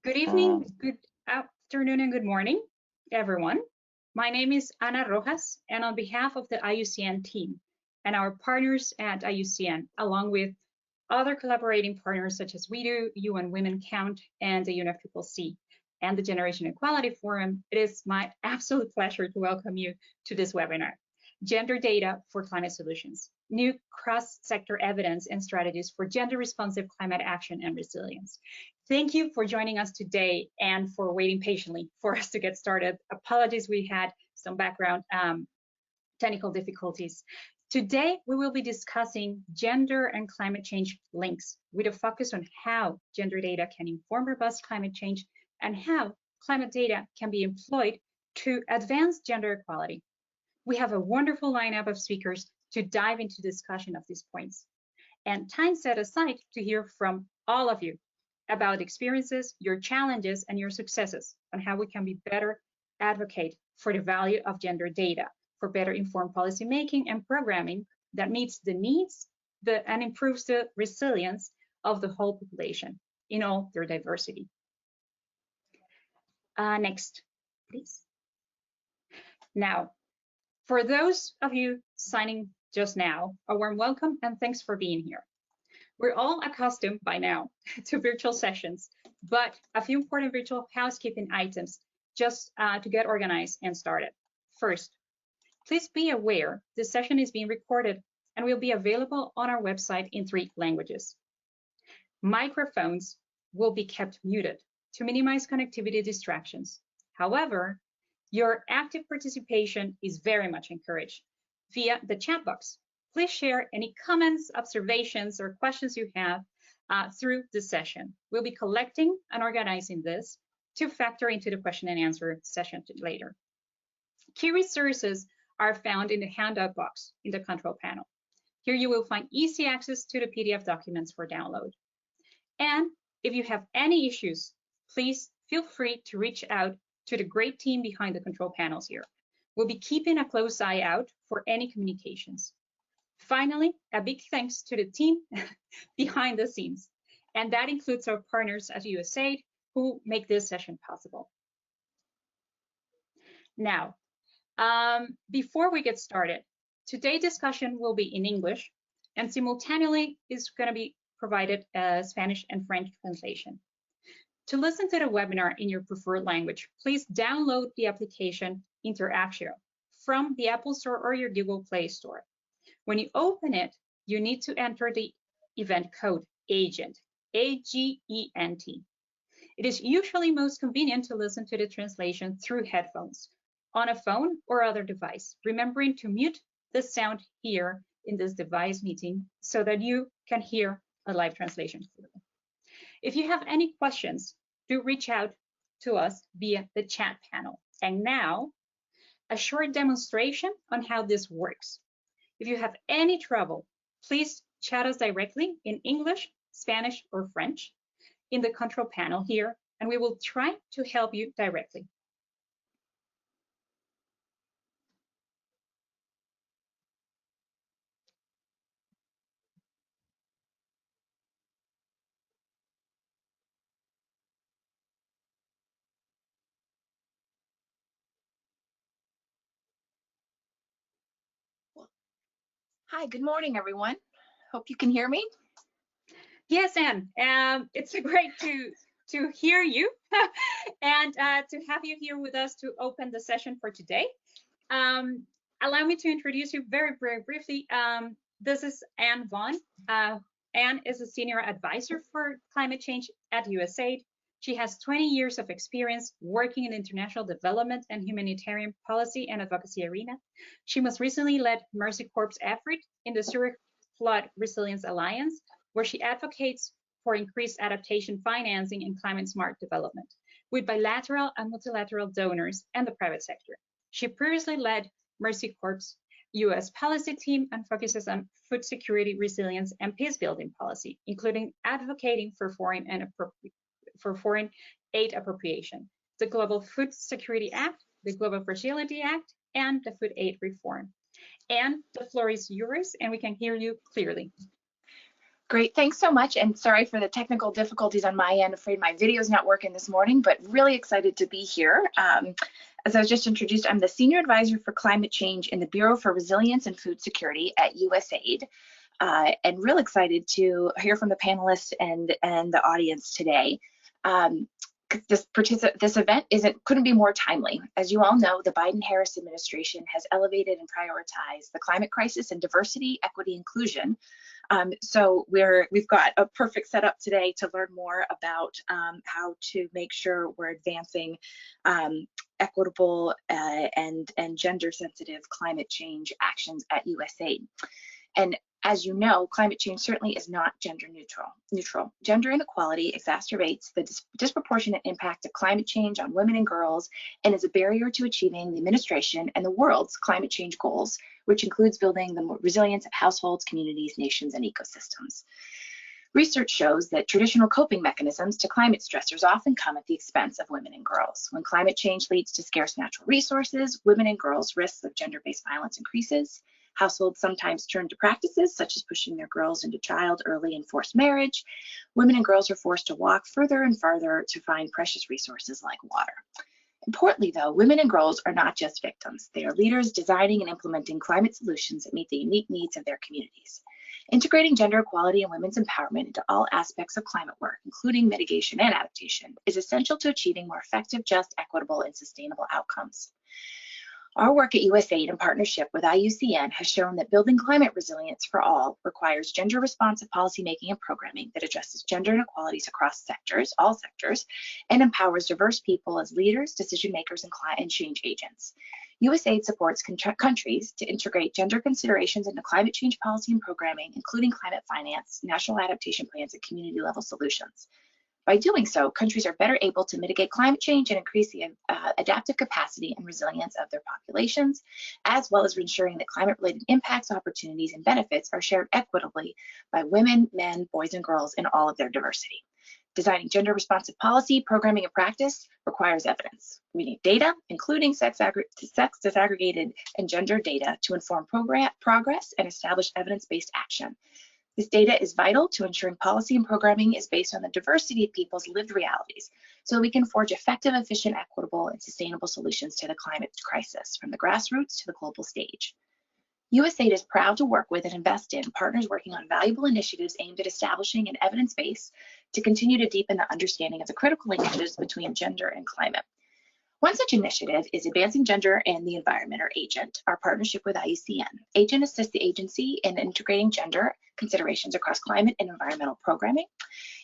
Good evening, good afternoon, and good morning, everyone. My name is Ana Rojas, and on behalf of the IUCN team and our partners at IUCN, along with other collaborating partners such as We Do, UN Women Count, and the UNFCCC, and the Generation Equality Forum, it is my absolute pleasure to welcome you to this webinar, Gender Data for Climate Solutions, New Cross-Sector Evidence and Strategies for Gender-Responsive Climate Action and Resilience. Thank you for joining us today and for waiting patiently for us to get started. Apologies, we had some background technical difficulties. Today, we will be discussing gender and climate change links with a focus on how gender data can inform robust climate change and how climate data can be employed to advance gender equality. We have a wonderful lineup of speakers to dive into discussion of these points, and time set aside to hear from all of you about experiences, your challenges, and your successes on how we can be better advocate for the value of gender data for better informed policymaking and programming that meets the needs and improves the resilience of the whole population in all their diversity. Next, please. Now, for those of you signing just now, a warm welcome and thanks for being here. We're all accustomed by now to virtual sessions, but a few important virtual housekeeping items just to get organized and started. First, please be aware this session is being recorded and will be available on our website in 3 languages. Microphones will be kept muted to minimize connectivity distractions. However, your active participation is very much encouraged via the chat box. Please share any comments, observations, or questions you have through the session. We'll be collecting and organizing this to factor into the question and answer session later. Key resources are found in the handout box in the control panel. Here you will find easy access to the PDF documents for download. And if you have any issues, please feel free to reach out to the great team behind the control panels here. We'll be keeping a close eye out for any communications. Finally, a big thanks to the team behind the scenes, and that includes our partners at USAID who make this session possible. Now, before we get started, today's discussion will be in English, and simultaneously is going to be provided Spanish and French translation. To listen to the webinar in your preferred language, please download the application Interactio from the Apple Store or your Google Play Store. When you open it, you need to enter the event code AGENT, A-G-E-N-T. It is usually most convenient to listen to the translation through headphones, on a phone or other device, remembering to mute the sound here in this device meeting so that you can hear a live translation. If you have any questions, do reach out to us via the chat panel. And now, a short demonstration on how this works. If you have any trouble, please chat us directly in English, Spanish, or French in the control panel here, and we will try to help you directly. Hi, good morning, everyone. Hope you can hear me. Yes, Anne. It's great to hear you and to have you here with us to open the session for today. Allow me to introduce you very, very briefly. This is Anne Vaughn. Anne is a senior advisor for climate change at USAID. She has 20 years of experience working in international development and humanitarian policy and advocacy arena. She most recently led Mercy Corps' effort in the Zurich Flood Resilience Alliance, where she advocates for increased adaptation financing and climate-smart development with bilateral and multilateral donors and the private sector. She previously led Mercy Corps' U.S. policy team and focuses on food security, resilience, and peace-building policy, including advocating for foreign aid appropriation, the Global Food Security Act, the Global Fragility Act, and the Food Aid Reform. And the floor is yours, and we can hear you clearly. Great, thanks so much. And sorry for the technical difficulties on my end. Afraid my video is not working this morning, but really excited to be here. As I was just introduced, I'm the Senior Advisor for Climate Change in the Bureau for Resilience and Food Security at USAID. And real excited to hear from the panelists and the audience today. This event couldn't be more timely. As you all know, the Biden-Harris administration has elevated and prioritized the climate crisis and diversity, equity, inclusion. So we've got a perfect setup today to learn more about how to make sure we're advancing equitable and gender-sensitive climate change actions at USAID. And as you know, climate change certainly is not gender neutral. Gender inequality exacerbates the disproportionate impact of climate change on women and girls and is a barrier to achieving the administration and the world's climate change goals, which includes building the resilience of households, communities, nations, and ecosystems. Research shows that traditional coping mechanisms to climate stressors often come at the expense of women and girls. When climate change leads to scarce natural resources, women and girls' risks of gender-based violence increases. Households sometimes turn to practices such as pushing their girls into child, early, and forced marriage. Women and girls are forced to walk further and farther to find precious resources like water. Importantly, though, women and girls are not just victims. They are leaders designing and implementing climate solutions that meet the unique needs of their communities. Integrating gender equality and women's empowerment into all aspects of climate work, including mitigation and adaptation, is essential to achieving more effective, just, equitable, and sustainable outcomes. Our work at USAID in partnership with IUCN has shown that building climate resilience for all requires gender-responsive policymaking and programming that addresses gender inequalities across sectors, all sectors, and empowers diverse people as leaders, decision makers, and change agents. USAID supports countries to integrate gender considerations into climate change policy and programming, including climate finance, national adaptation plans, and community-level solutions. By doing so, countries are better able to mitigate climate change and increase the adaptive capacity and resilience of their populations, as well as ensuring that climate-related impacts, opportunities, and benefits are shared equitably by women, men, boys, and girls in all of their diversity. Designing gender-responsive policy, programming, and practice requires evidence. We need data, including sex-disaggregated and gender data, to inform progress and establish evidence-based action. This data is vital to ensuring policy and programming is based on the diversity of people's lived realities, so we can forge effective, efficient, equitable, and sustainable solutions to the climate crisis, from the grassroots to the global stage. USAID is proud to work with and invest in partners working on valuable initiatives aimed at establishing an evidence base to continue to deepen the understanding of the critical linkages between gender and climate. One such initiative is Advancing Gender and the Environment, or AGENT, our partnership with IUCN. AGENT assists the agency in integrating gender considerations across climate and environmental programming.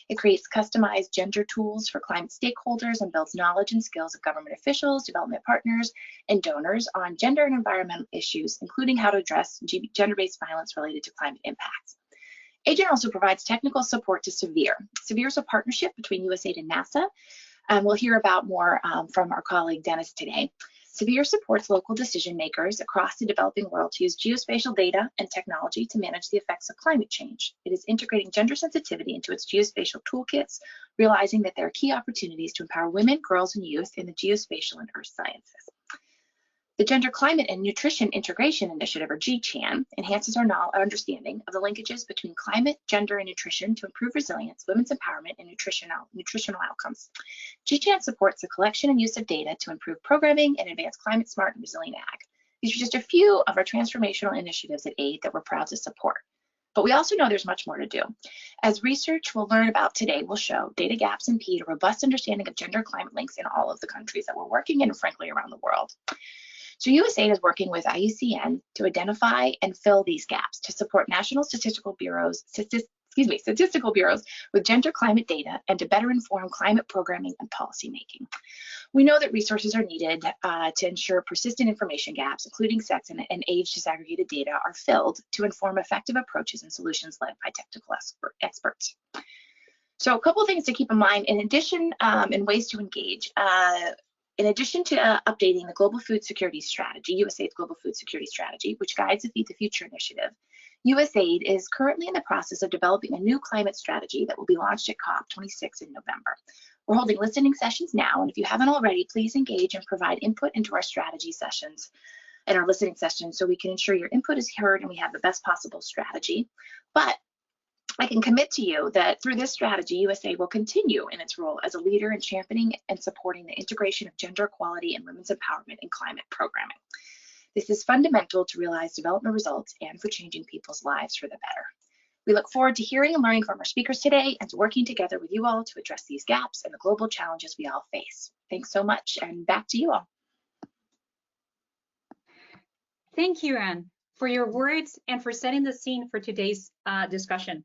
It creates customized gender tools for climate stakeholders and builds knowledge and skills of government officials, development partners, and donors on gender and environmental issues, including how to address gender-based violence related to climate impacts. AGENT also provides technical support to SEVERE. SEVERE is a partnership between USAID and NASA. We'll hear about more from our colleague Dennis today. SEVERE supports local decision makers across the developing world to use geospatial data and technology to manage the effects of climate change. It is integrating gender sensitivity into its geospatial toolkits, realizing that there are key opportunities to empower women, girls, and youth in the geospatial and earth sciences. The Gender, Climate, and Nutrition Integration Initiative, or GCHAN, enhances our understanding of the linkages between climate, gender, and nutrition to improve resilience, women's empowerment, and nutritional outcomes. GCHAN supports the collection and use of data to improve programming and advance climate-smart and resilient ag. These are just a few of our transformational initiatives at AID that we're proud to support. But we also know there's much more to do. As research we'll learn about today will show, data gaps impede a robust understanding of gender-climate links in all of the countries that we're working in, and frankly, around the world. So USAID is working with IUCN to identify and fill these gaps to support national statistical bureaus with gender climate data and to better inform climate programming and policymaking. We know that resources are needed to ensure persistent information gaps, including sex and age disaggregated data, are filled to inform effective approaches and solutions led by technical experts. So a couple of things to keep in mind in addition and ways to engage. In addition to updating the Global Food Security Strategy, USAID's Global Food Security Strategy, which guides the Feed the Future initiative, USAID is currently in the process of developing a new climate strategy that will be launched at COP26 in November. We're holding listening sessions now, and if you haven't already, please engage and provide input into our strategy sessions and our listening sessions so we can ensure your input is heard and we have the best possible strategy. But I can commit to you that through this strategy, USA will continue in its role as a leader in championing and supporting the integration of gender equality and women's empowerment in climate programming. This is fundamental to realize development results and for changing people's lives for the better. We look forward to hearing and learning from our speakers today and to working together with you all to address these gaps and the global challenges we all face. Thanks so much, and back to you all. Thank you, Anne, for your words and for setting the scene for today's discussion.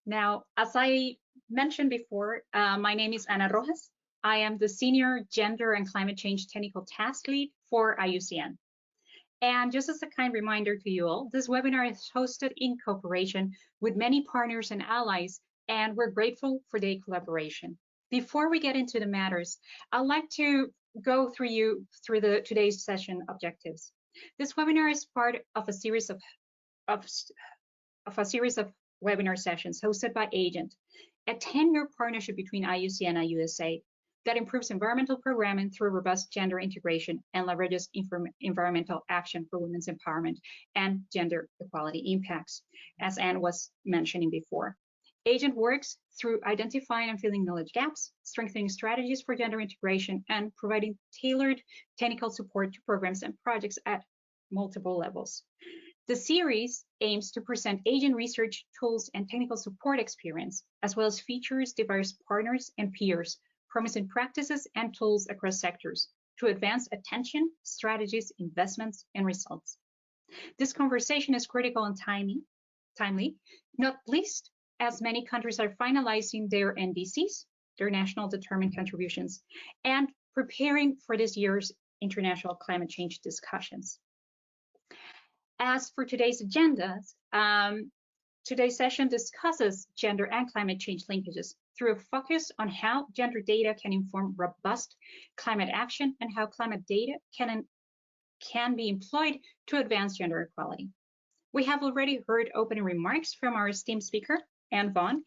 Now, as I mentioned before, my name is Ana Rojas. I am the Senior Gender and Climate Change Technical Task Lead for IUCN. And just as a kind reminder to you all, this webinar is hosted in cooperation with many partners and allies, and we're grateful for their collaboration. Before we get into the matters, I'd like to go through today's session objectives. This webinar is part of a series of webinar sessions hosted by Agent, a 10-year partnership between IUCN and USA that improves environmental programming through robust gender integration and leverages environmental action for women's empowerment and gender equality impacts, as Anne was mentioning before. Agent works through identifying and filling knowledge gaps, strengthening strategies for gender integration, and providing tailored technical support to programs and projects at multiple levels. The series aims to present Agent research, tools, and technical support experience, as well as features diverse partners and peers, promising practices and tools across sectors to advance attention, strategies, investments, and results. This conversation is critical and timely, not least as many countries are finalizing their NDCs, their national determined contributions, and preparing for this year's international climate change discussions. As for today's agendas, today's session discusses gender and climate change linkages through a focus on how gender data can inform robust climate action and how climate data can be employed to advance gender equality. We have already heard opening remarks from our esteemed speaker, Anne Vaughn,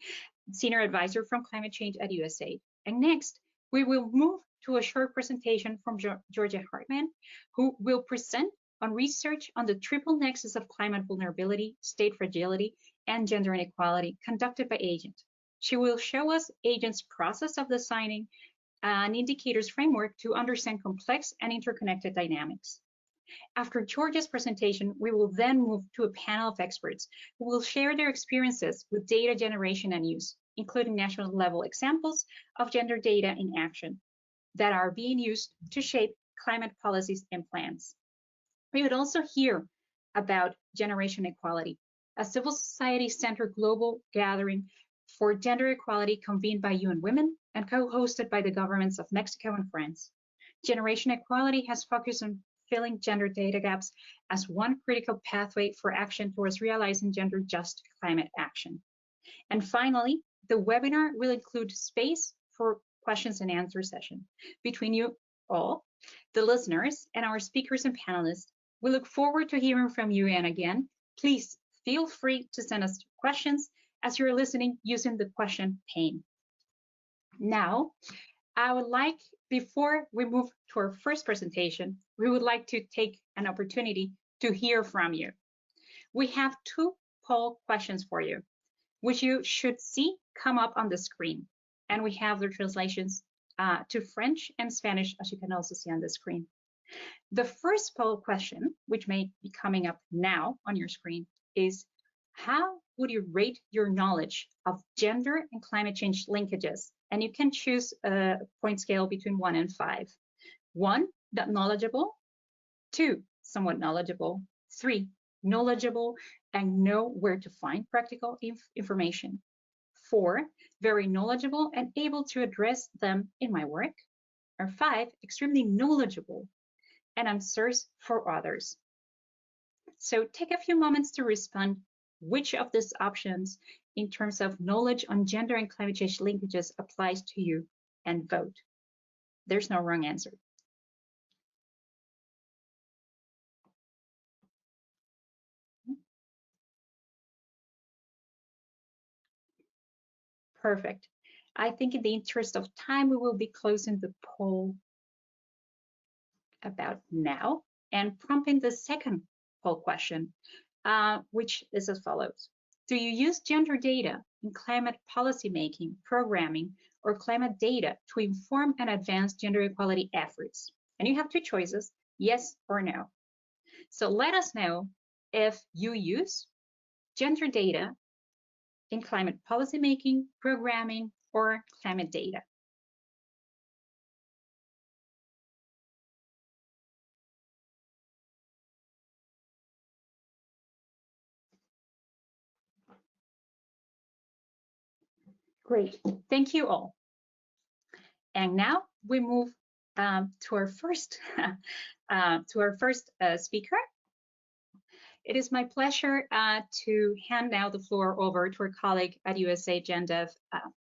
Senior Advisor from Climate Change at USAID. And next, we will move to a short presentation from Georgia Hartman, who will present on research on the triple nexus of climate vulnerability, state fragility, and gender inequality conducted by Agent. She will show us Agent's process of designing an indicators framework to understand complex and interconnected dynamics. After Georgia's presentation, we will then move to a panel of experts who will share their experiences with data generation and use, including national level examples of gender data in action that are being used to shape climate policies and plans. We would also hear about generation equality, a civil society-centered global gathering for gender equality convened by UN Women and co-hosted by the governments of Mexico and France. Generation equality has focused on filling gender data gaps as one critical pathway for action towards realizing gender-just climate action. And finally, the webinar will include space for questions and answer session between you all, the listeners, and our speakers and panelists. We look forward to hearing from you, and again, please feel free to send us questions as you're listening using the question pane. Now, I would like, before we move to our first presentation, we would like to take an opportunity to hear from you. We have 2 poll questions for you, which you should see come up on the screen. And we have the translations to French and Spanish, as you can also see on the screen. The first poll question, which may be coming up now on your screen, is how would you rate your knowledge of gender and climate change linkages? And you can choose a point scale between 1 and 5. 1, not knowledgeable. 2, somewhat knowledgeable. 3, knowledgeable and know where to find practical information. 4, very knowledgeable and able to address them in my work. Or 5, extremely knowledgeable and answers for others. So take a few moments to respond which of these options in terms of knowledge on gender and climate change linkages applies to you, and vote. There's no wrong answer. Perfect. I think in the interest of time, we will be closing the poll about now and prompting the second poll question, which is as follows. Do you use gender data in climate policymaking, programming, or climate data to inform and advance gender equality efforts? And you have two choices, yes or no. So let us know if you use gender data in climate policymaking, programming, or climate data. Great, thank you all. And now we move to our first speaker. It is my pleasure to hand now the floor over to our colleague at USAID GenDev,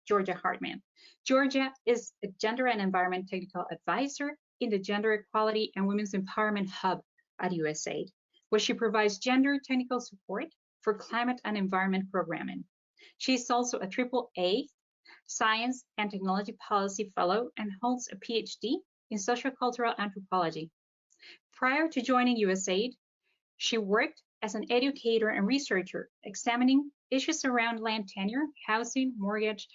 Georgia Hartman. Georgia is a Gender and Environment Technical Advisor in the Gender Equality and Women's Empowerment Hub at USAID, where she provides gender technical support for climate and environment programming. She is also a AAA Science and Technology Policy Fellow and holds a PhD in Sociocultural Anthropology. Prior to joining USAID, she worked as an educator and researcher, examining issues around land tenure, housing, mortgage,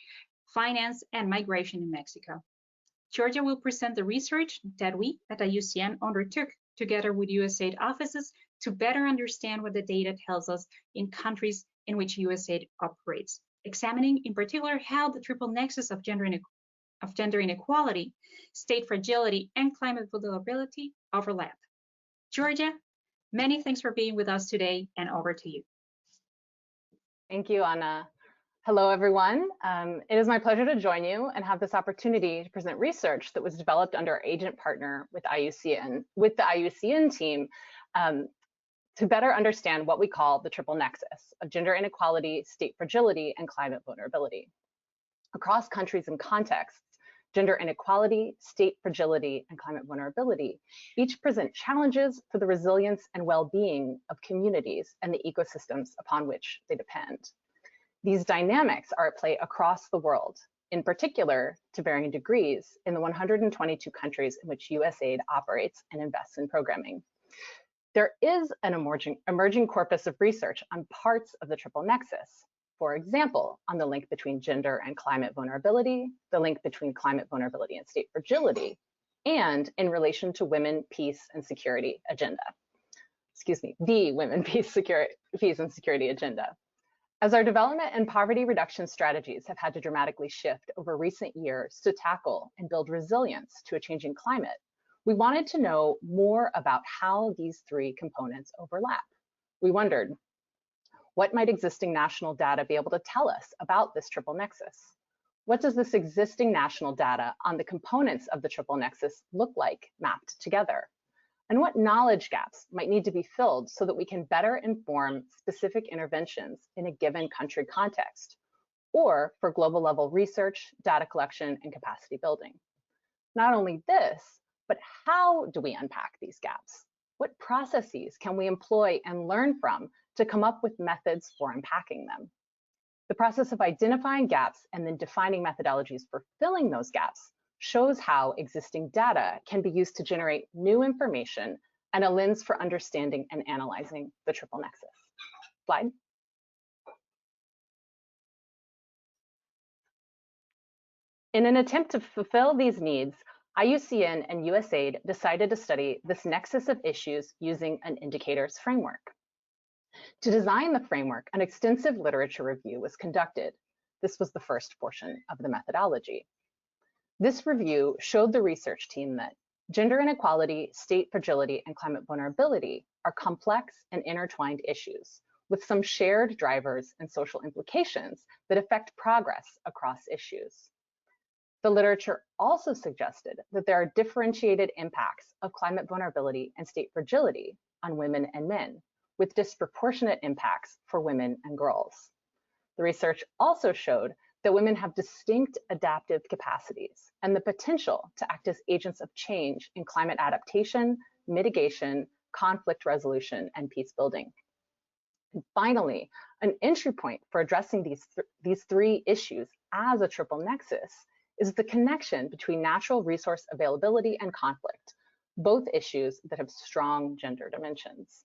finance, and migration in Mexico. Georgia will present the research that we at IUCN undertook together with USAID offices to better understand what the data tells us in countries in which USAID operates, examining in particular how the triple nexus of gender inequality, state fragility, and climate vulnerability overlap. Georgia, many thanks for being with us today, and over to you. Thank you, Anna. Hello, everyone. It is my pleasure to join you and have this opportunity to present research that was developed under our agent partner with the IUCN team to better understand what we call the triple nexus of gender inequality, state fragility, and climate vulnerability. Across countries and contexts, gender inequality, state fragility, and climate vulnerability each present challenges for the resilience and well-being of communities and the ecosystems upon which they depend. These dynamics are at play across the world, in particular to varying degrees in the 122 countries in which USAID operates and invests in programming. There is an emerging corpus of research on parts of the triple nexus. For example, on the link between gender and climate vulnerability, the link between climate vulnerability and state fragility, and in relation to women, peace, and security agenda. Excuse me, the women, peace, and security agenda. As our development and poverty reduction strategies have had to dramatically shift over recent years to tackle and build resilience to a changing climate, we wanted to know more about how these three components overlap. We wondered, what might existing national data be able to tell us about this triple nexus? What does this existing national data on the components of the triple nexus look like mapped together? And what knowledge gaps might need to be filled so that we can better inform specific interventions in a given country context, or for global level research, data collection, and capacity building? Not only this, but how do we unpack these gaps? What processes can we employ and learn from to come up with methods for unpacking them? The process of identifying gaps and then defining methodologies for filling those gaps shows how existing data can be used to generate new information and a lens for understanding and analyzing the triple nexus. Slide. In an attempt to fulfill these needs, IUCN and USAID decided to study this nexus of issues using an indicators framework. To design the framework, an extensive literature review was conducted. This was the first portion of the methodology. This review showed the research team that gender inequality, state fragility, and climate vulnerability are complex and intertwined issues with some shared drivers and social implications that affect progress across issues. The literature also suggested that there are differentiated impacts of climate vulnerability and state fragility on women and men, with disproportionate impacts for women and girls. The research also showed that women have distinct adaptive capacities and the potential to act as agents of change in climate adaptation, mitigation, conflict resolution, and peace building. And finally, an entry point for addressing these three issues as a triple nexus is the connection between natural resource availability and conflict, both issues that have strong gender dimensions.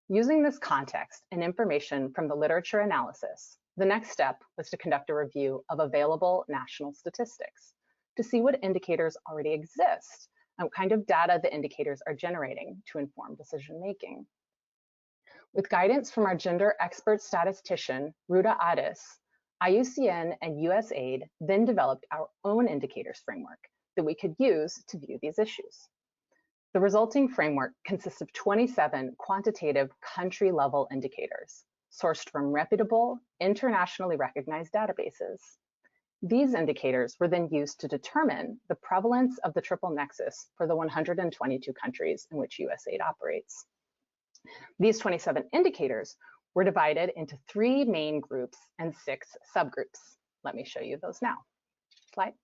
Using this context and information from the literature analysis, the next step was to conduct a review of available national statistics to see what indicators already exist and what kind of data the indicators are generating to inform decision-making. With guidance from our gender expert statistician, Ruta Addis, IUCN and USAID then developed our own indicators framework that we could use to view these issues. The resulting framework consists of 27 quantitative country-level indicators sourced from reputable, internationally recognized databases. These indicators were then used to determine the prevalence of the triple nexus for the 122 countries in which USAID operates. These 27 indicators were divided into 3 main groups and 6 subgroups. Let me show you those now. Slide.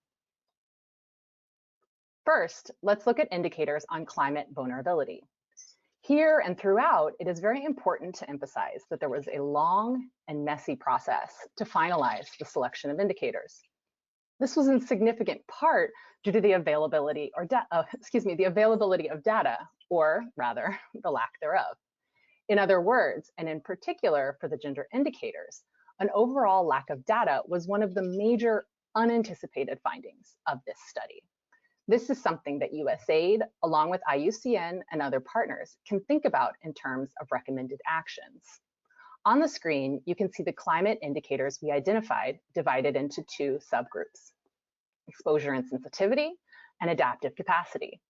First, let's look at indicators on climate vulnerability. Here and throughout, it is very important to emphasize that there was a long and messy process to finalize the selection of indicators. This was in significant part due to the availability of data, or rather, the lack thereof. In other words, and in particular for the gender indicators, an overall lack of data was one of the major unanticipated findings of this study. This is something that USAID, along with IUCN and other partners, can think about in terms of recommended actions. On the screen, you can see the climate indicators we identified divided into 2 subgroups: exposure and sensitivity and adaptive capacity.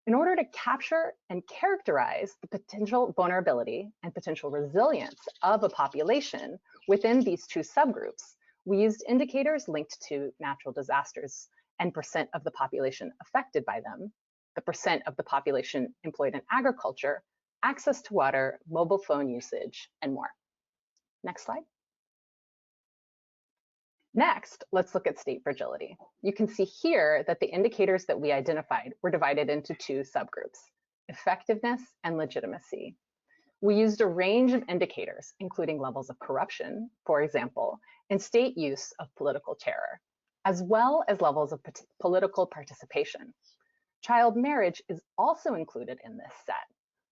In order to capture and characterize the potential vulnerability and potential resilience of a population within these 2 subgroups, we used indicators linked to natural disasters and percent of the population affected by them, the percent of the population employed in agriculture, access to water, mobile phone usage, and more. Next slide. Next, let's look at state fragility. You can see here that the indicators that we identified were divided into 2 subgroups: effectiveness and legitimacy. We used a range of indicators, including levels of corruption, for example, and state use of political terror, as well as levels of political participation. Child marriage is also included in this set.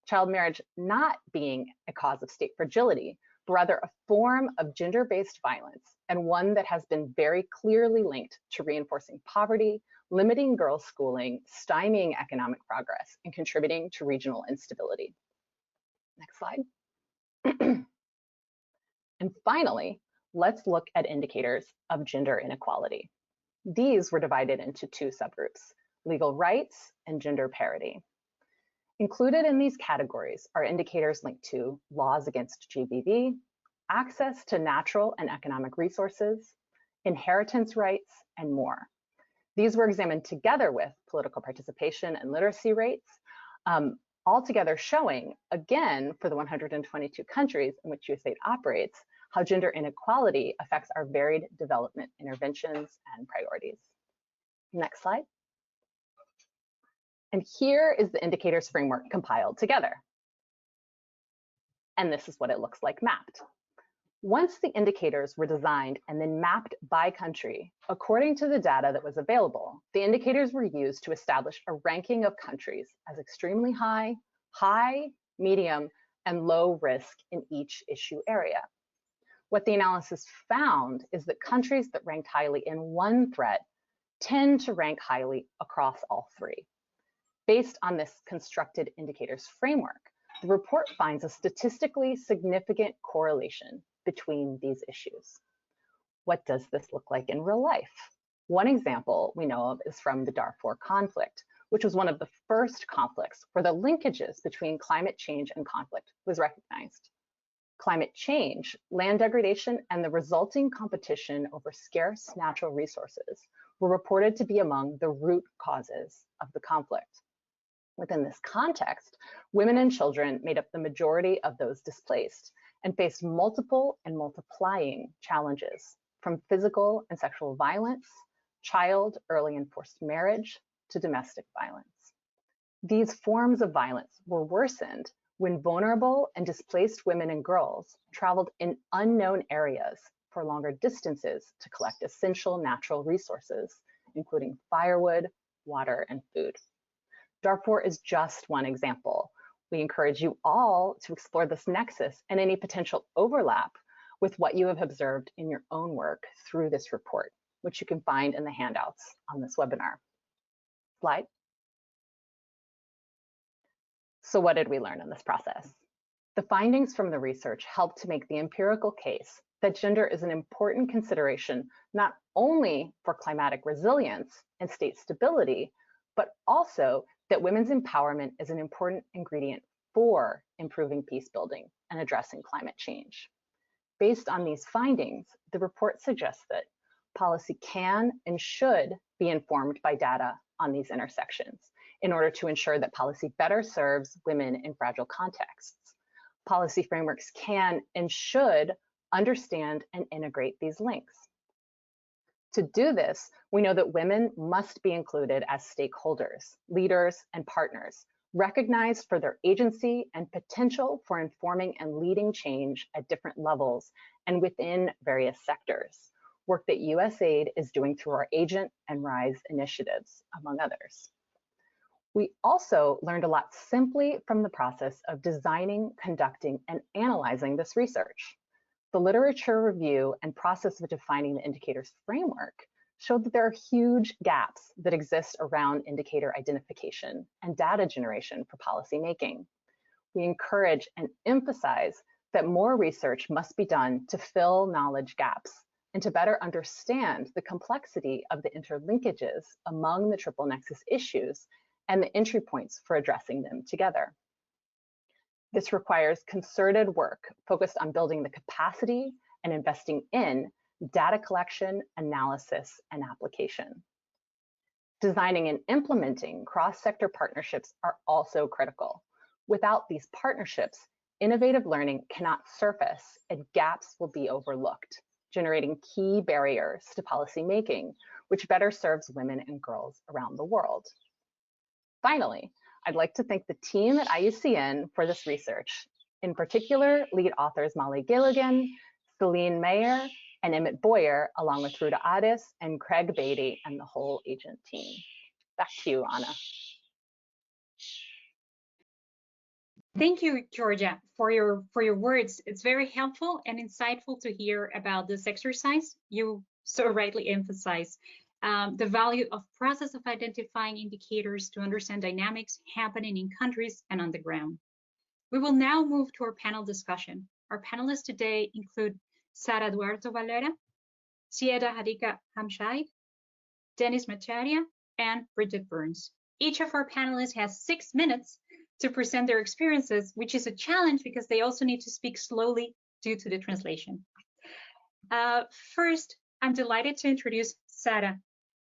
Child marriage not being a cause of state fragility, but rather a form of gender-based violence, and one that has been very clearly linked to reinforcing poverty, limiting girls' schooling, stymieing economic progress, and contributing to regional instability. Next slide. And finally, let's look at indicators of gender inequality. These were divided into 2 subgroups: legal rights and gender parity. Included in these categories are indicators linked to laws against GBV, access to natural and economic resources, inheritance rights, and more. These were examined together with political participation and literacy rates, altogether showing, again, for the 122 countries in which USAID operates, how gender inequality affects our varied development interventions and priorities. Next slide. And here is the indicators framework compiled together. And this is what it looks like mapped. Once the indicators were designed and then mapped by country, according to the data that was available, the indicators were used to establish a ranking of countries as extremely high, high, medium, and low risk in each issue area. What the analysis found is that countries that ranked highly in one threat tend to rank highly across all 3. Based on this constructed indicators framework, the report finds a statistically significant correlation between these issues. What does this look like in real life? One example we know of is from the Darfur conflict, which was one of the first conflicts where the linkages between climate change and conflict was recognized. Climate change, land degradation, and the resulting competition over scarce natural resources were reported to be among the root causes of the conflict. Within this context, women and children made up the majority of those displaced and faced multiple and multiplying challenges, from physical and sexual violence, child, early and forced marriage, to domestic violence. These forms of violence were worsened when vulnerable and displaced women and girls traveled in unknown areas for longer distances to collect essential natural resources, including firewood, water, and food. Darfur is just one example, We encourage you all to explore this nexus and any potential overlap with what you have observed in your own work through this report, which you can find in the handouts on this webinar. Slide. So what did we learn in this process? The findings from the research help to make the empirical case that gender is an important consideration not only for climatic resilience and state stability, but also that women's empowerment is an important ingredient for improving peace building and addressing climate change. Based on these findings, the report suggests that policy can and should be informed by data on these intersections in order to ensure that policy better serves women in fragile contexts. Policy frameworks can and should understand and integrate these links. To do this, we know that women must be included as stakeholders, leaders, and partners, recognized for their agency and potential for informing and leading change at different levels and within various sectors, work that USAID is doing through our Agent and RISE initiatives, among others. We also learned a lot simply from the process of designing, conducting, and analyzing this research. The literature review and process of defining the indicators framework showed that there are huge gaps that exist around indicator identification and data generation for policymaking. We encourage and emphasize that more research must be done to fill knowledge gaps and to better understand the complexity of the interlinkages among the triple nexus issues and the entry points for addressing them together. This requires concerted work focused on building the capacity and investing in data collection, analysis, and application. Designing and implementing cross-sector partnerships are also critical. Without these partnerships, innovative learning cannot surface and gaps will be overlooked, generating key barriers to policy making, which better serves women and girls around the world. Finally, I'd like to thank the team at IUCN for this research, in particular, lead authors Molly Gilligan, Celine Mayer, and Emmett Boyer, along with Ruta Addis and Craig Beatty and the whole Agent team. Back to you, Anna. Thank you, Georgia, for your words. It's very helpful and insightful to hear about this exercise. You so rightly emphasize the value of process of identifying indicators to understand dynamics happening in countries and on the ground. We will now move to our panel discussion. Our panelists today include Sara Eduardo Valero, Sieda Hadika Hamshide, Dennis Macharia, and Bridget Burns. Each of our panelists has 6 minutes to present their experiences, which is a challenge because they also need to speak slowly due to the translation. First, I'm delighted to introduce Sara.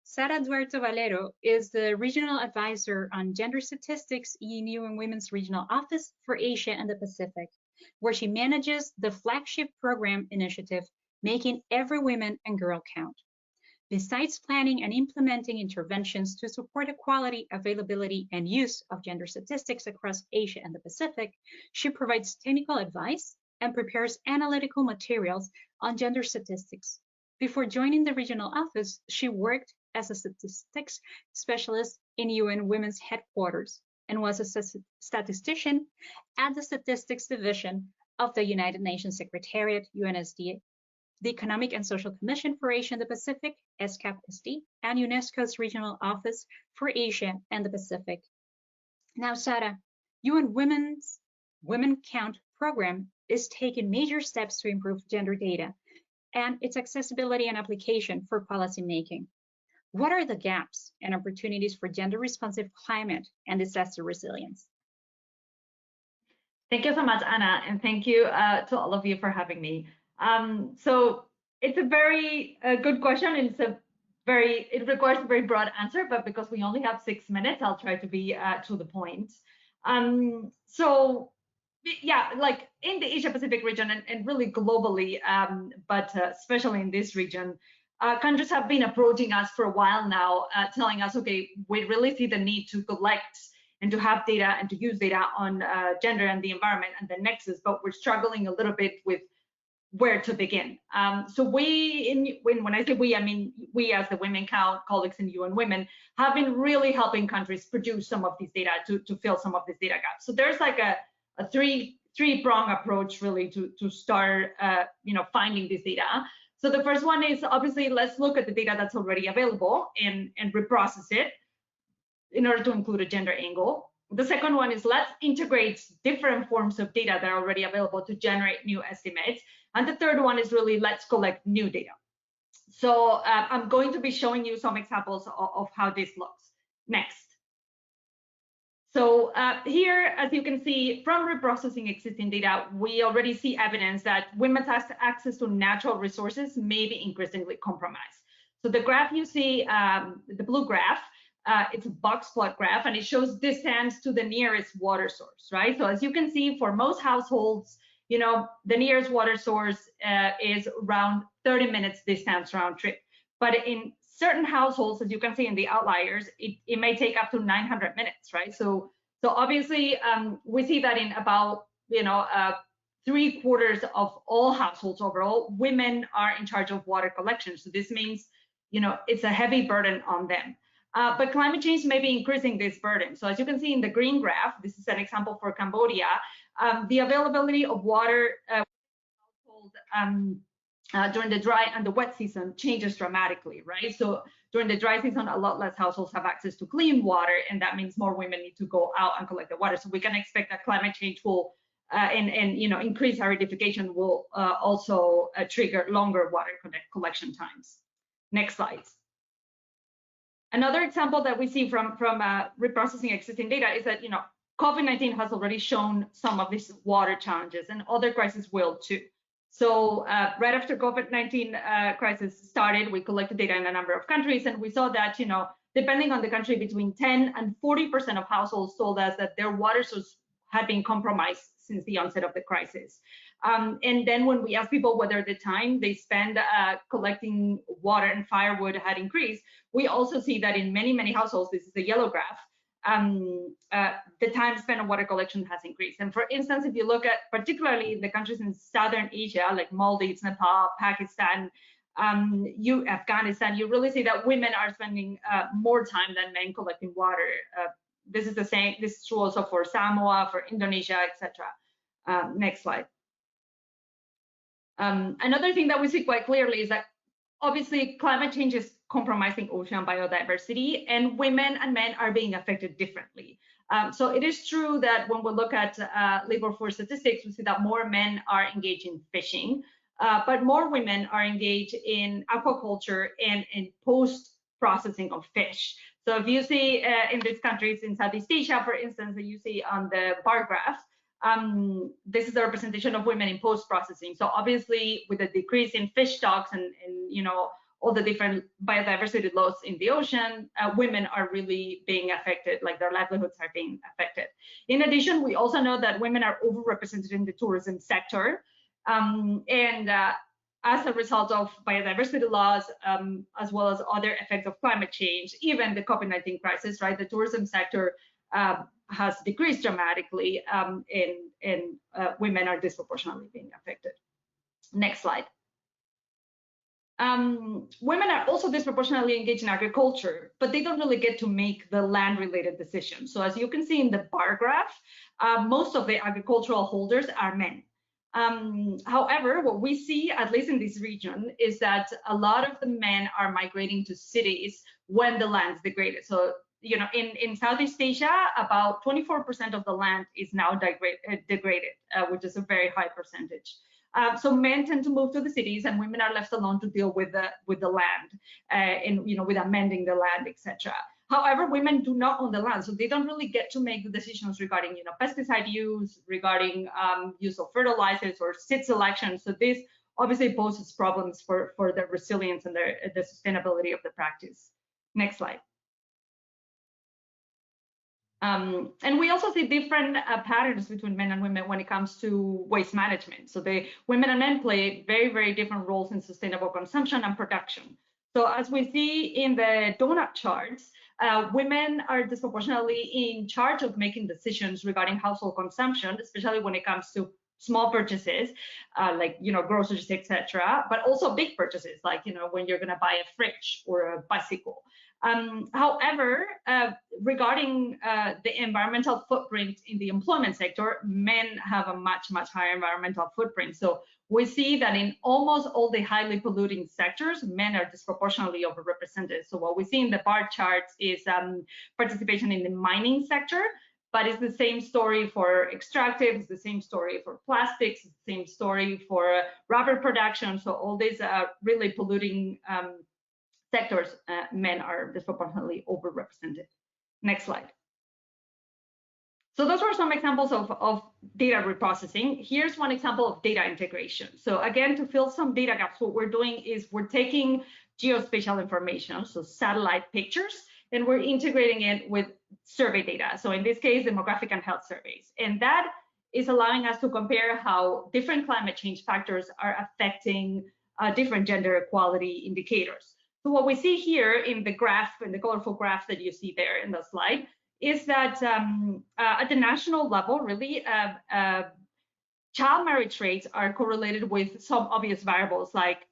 Sara Eduardo Valero is the Regional Advisor on Gender Statistics in UN Women's Regional Office for Asia and the Pacific, where she manages the flagship program initiative, Making Every Woman and Girl Count. Besides planning and implementing interventions to support equality, availability, and use of gender statistics across Asia and the Pacific, she provides technical advice and prepares analytical materials on gender statistics. Before joining the regional office, she worked as a statistics specialist in UN Women's Headquarters and was a statistician at the Statistics Division of the United Nations Secretariat, UNSD, the Economic and Social Commission for Asia and the Pacific, ESCAP-SD, and UNESCO's Regional Office for Asia and the Pacific. Now, Sara, UN Women's Women Count program is taking major steps to improve gender data and its accessibility and application for policymaking. What are the gaps and opportunities for gender-responsive climate and disaster resilience? Thank you so much, Anna, and thank you to all of you for having me. So it's a very good question, and it requires a very broad answer, but because we only have 6 minutes, I'll try to be to the point. So yeah, like in the Asia Pacific region and really globally, but especially in this region, countries have been approaching us for a while now, telling us, okay, we really see the need to collect and to have data and to use data on gender and the environment and the nexus, but we're struggling a little bit with where to begin. So when I say we, I mean we as the Women Count colleagues in UN Women have been really helping countries produce some of these data to fill some of these data gaps. So there's like a three-prong approach really to start finding this data. So the first one is obviously let's look at the data that's already available and reprocess it in order to include a gender angle. The second one is let's integrate different forms of data that are already available to generate new estimates. And the third one is really let's collect new data. So I'm going to be showing you some examples of how this looks. Next. So here, as you can see, from reprocessing existing data, we already see evidence that women's access to natural resources may be increasingly compromised. So the graph you see, the blue graph, it's a box plot graph, and it shows distance to the nearest water source, right? So as you can see, for most households, the nearest water source is around 30 minutes distance round trip. But in certain households, as you can see in the outliers, it may take up to 900 minutes, right? So obviously, we see that in about 3/4 of all households overall, women are in charge of water collection. So this means, it's a heavy burden on them. But climate change may be increasing this burden. So as you can see in the green graph, this is an example for Cambodia, the availability of water during the dry and the wet season changes dramatically, right? So during the dry season, a lot less households have access to clean water, and that means more women need to go out and collect the water. So we can expect that climate change will and increased aridification will also trigger longer water collection times. Next slide. Another example that we see from reprocessing existing data is that COVID-19 has already shown some of these water challenges, and other crises will too. So right after COVID-19 crisis started, we collected data in a number of countries, and we saw that depending on the country, between 10 and 40% of households told us that their water source had been compromised since the onset of the crisis. And then when we asked people whether the time they spend collecting water and firewood had increased, we also see that in many households, this is the yellow graph, the time spent on water collection has increased. And for instance, if you look at particularly the countries in Southern Asia, like Maldives, Nepal, Pakistan, Afghanistan, you really see that women are spending more time than men collecting water. This is the same. This is true also for Samoa, for Indonesia, etc. Next slide. Another thing that we see quite clearly is that obviously climate change is compromising ocean biodiversity, and women and men are being affected differently. So it is true that when we look at labor force statistics, we see that more men are engaged in fishing, but more women are engaged in aquaculture and in post-processing of fish. So if you see in these countries in Southeast Asia, for instance, that you see on the bar graph, this is the representation of women in post-processing. So obviously, with the decrease in fish stocks and all the different biodiversity loss in the ocean, women are really being affected, like their livelihoods are being affected. In addition, we also know that women are overrepresented in the tourism sector. As a result of biodiversity loss, as well as other effects of climate change, even the COVID-19 crisis, right? The tourism sector has decreased dramatically, and women are disproportionately being affected. Next slide. Women are also disproportionately engaged in agriculture, but they don't really get to make the land-related decisions. So as you can see in the bar graph, most of the agricultural holders are men. However, what we see, at least in this region, is that a lot of the men are migrating to cities when the land is degraded. So, in Southeast Asia, about 24% of the land is now degraded, which is a very high percentage. So men tend to move to the cities, and women are left alone to deal with the land, and with amending the land, etc. However, women do not own the land, so they don't really get to make the decisions regarding pesticide use, regarding use of fertilizers or seed selection. So this obviously poses problems for the resilience and the sustainability of the practice. Next slide. And we also see different patterns between men and women when it comes to waste management. So the women and men play very, very different roles in sustainable consumption and production. So as we see in the donut charts, women are disproportionately in charge of making decisions regarding household consumption, especially when it comes to small purchases, like, groceries, etc., but also big purchases, like, when you're going to buy a fridge or a bicycle. However, regarding the environmental footprint in the employment sector, men have a much higher environmental footprint. So we see that in almost all the highly polluting sectors, men are disproportionately overrepresented. So what we see in the bar charts is participation in the mining sector, but it's the same story for extractives, it's the same story for plastics, it's the same story for rubber production. So all these really polluting sectors, men are disproportionately overrepresented. Next slide. So those were some examples of data reprocessing. Here's one example of data integration. So again, to fill some data gaps, what we're doing is we're taking geospatial information, so satellite pictures, and we're integrating it with survey data. So in this case, demographic and health surveys. And that is allowing us to compare how different climate change factors are affecting different gender equality indicators. So what we see here in the graph, in the colorful graph that you see there in the slide, is that at the national level, really, child marriage rates are correlated with some obvious variables like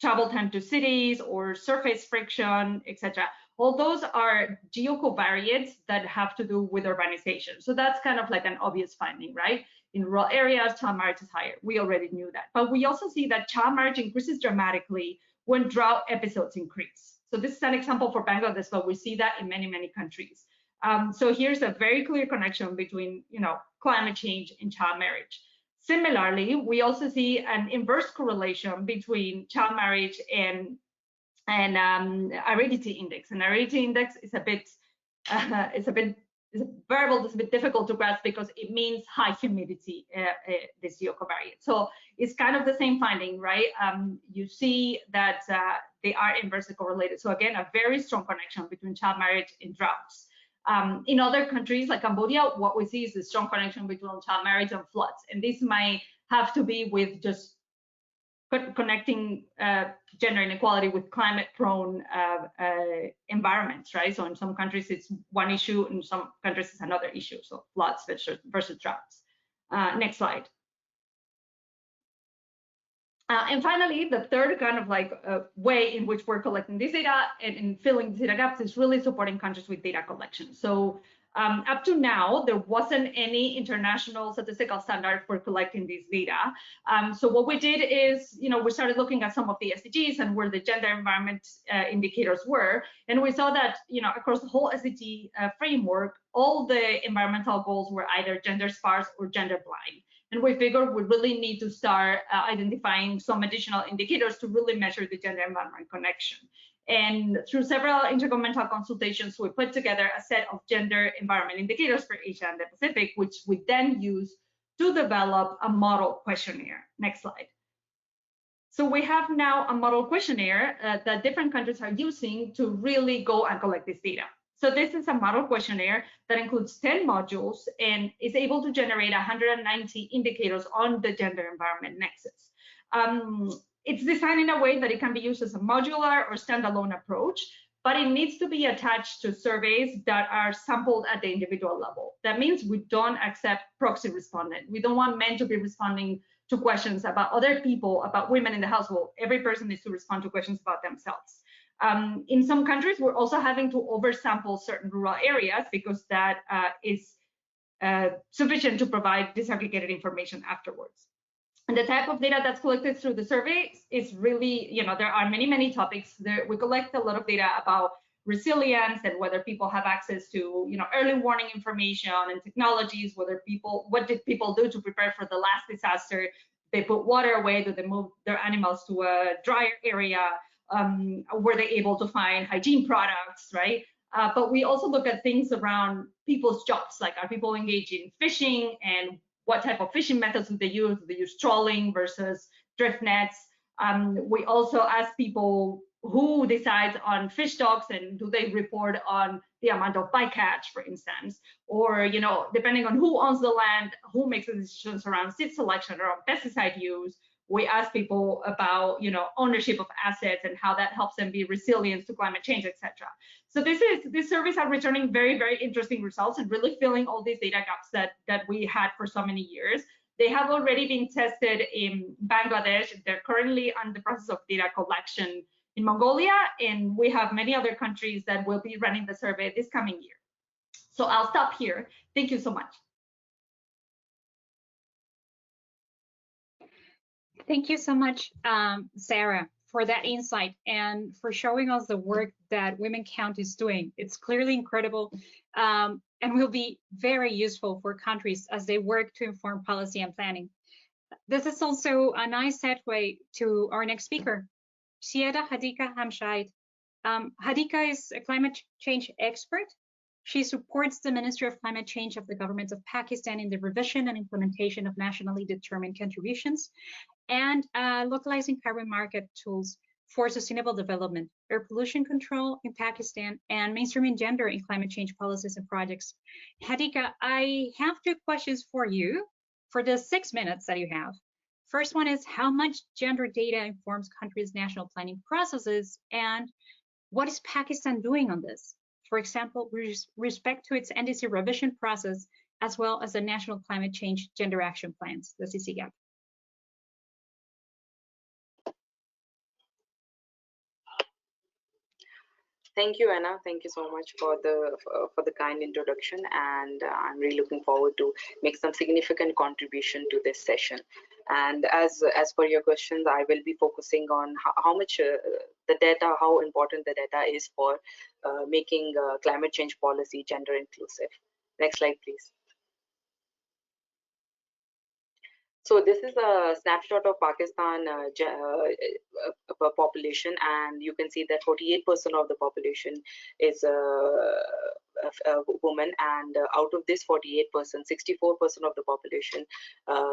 travel time to cities or surface friction, etc. All those are geocovariates that have to do with urbanization. So that's kind of like an obvious finding, right? In rural areas, child marriage is higher. We already knew that. But we also see that child marriage increases dramatically when drought episodes increase. So this is an example for Bangladesh, but we see that in many countries. So here's a very clear connection between, climate change and child marriage. Similarly, we also see an inverse correlation between child marriage and aridity index. And aridity index is a bit, it's a variable that's a bit difficult to grasp because it means high humidity, this geocovariate. So it's kind of the same finding, right? You see that they are inversely correlated. So again, a very strong connection between child marriage and droughts. In other countries like Cambodia, what we see is a strong connection between child marriage and floods. And this might have to be with just connecting gender inequality with climate-prone environments, right? So in some countries it's one issue, in some countries it's another issue. So floods versus droughts. Next slide. And finally, the third kind of like way in which we're collecting this data and filling the data gaps is really supporting countries with data collection. So up to now, there wasn't any international statistical standard for collecting this data. So what we did is, we started looking at some of the SDGs and where the gender environment indicators were. And we saw that, across the whole SDG framework, all the environmental goals were either gender sparse or gender blind. And we figured we really need to start identifying some additional indicators to really measure the gender environment connection. And through several intergovernmental consultations, we put together a set of gender environment indicators for Asia and the Pacific, which we then use to develop a model questionnaire. Next slide. So we have now a model questionnaire that different countries are using to really go and collect this data. So this is a model questionnaire that includes 10 modules and is able to generate 190 indicators on the gender environment nexus. It's designed in a way that it can be used as a modular or standalone approach, but it needs to be attached to surveys that are sampled at the individual level. That means we don't accept proxy respondent. We don't want men to be responding to questions about other people, about women in the household. Every person needs to respond to questions about themselves. In some countries, we're also having to oversample certain rural areas because that is sufficient to provide disaggregated information afterwards. And the type of data that's collected through the survey is really, there are many topics. We collect a lot of data about resilience and whether people have access to, early warning information and technologies, what did people do to prepare for the last disaster? They put water away, do they move their animals to a drier area? Were they able to find hygiene products, right? But we also look at things around people's jobs, like are people engaged in fishing and what type of fishing methods do they use? Do they use trolling versus drift nets? We also ask people who decides on fish stocks and do they report on the amount of bycatch, for instance, or, depending on who owns the land, who makes the decisions around seed selection or pesticide use. We ask people about, ownership of assets and how that helps them be resilient to climate change, etc. So these surveys are returning very interesting results and really filling all these data gaps that we had for so many years. They have already been tested in Bangladesh. They're currently on the process of data collection in Mongolia, and we have many other countries that will be running the survey this coming year. So I'll stop here. Thank you so much. Thank you so much, Sarah, for that insight and for showing us the work that Women Count is doing. It's clearly incredible and will be very useful for countries as they work to inform policy and planning. This is also a nice segue to our next speaker, Syeda Hadika Hamshide. Hadika is a climate change expert. She supports the Ministry of Climate Change of the government of Pakistan in the revision and implementation of nationally determined contributions and localizing carbon market tools for sustainable development, air pollution control in Pakistan, and mainstreaming gender in climate change policies and projects. Hadika, I have 2 questions for you for the 6 minutes that you have. First one is, how much gender data informs countries' national planning processes, and what is Pakistan doing on this? For example, with respect to its NDC revision process, as well as the National Climate Change Gender Action Plans, the CCGAP. Thank you, Anna. Thank you so much for the kind introduction, and I'm really looking forward to make some significant contribution to this session. And as per your questions, I will be focusing on how much the data, how important the data is for making climate change policy gender inclusive. Next slide, please. So this is a snapshot of Pakistan population, and you can see that 48% of the population is a woman, and out of this 48%, 64% of the population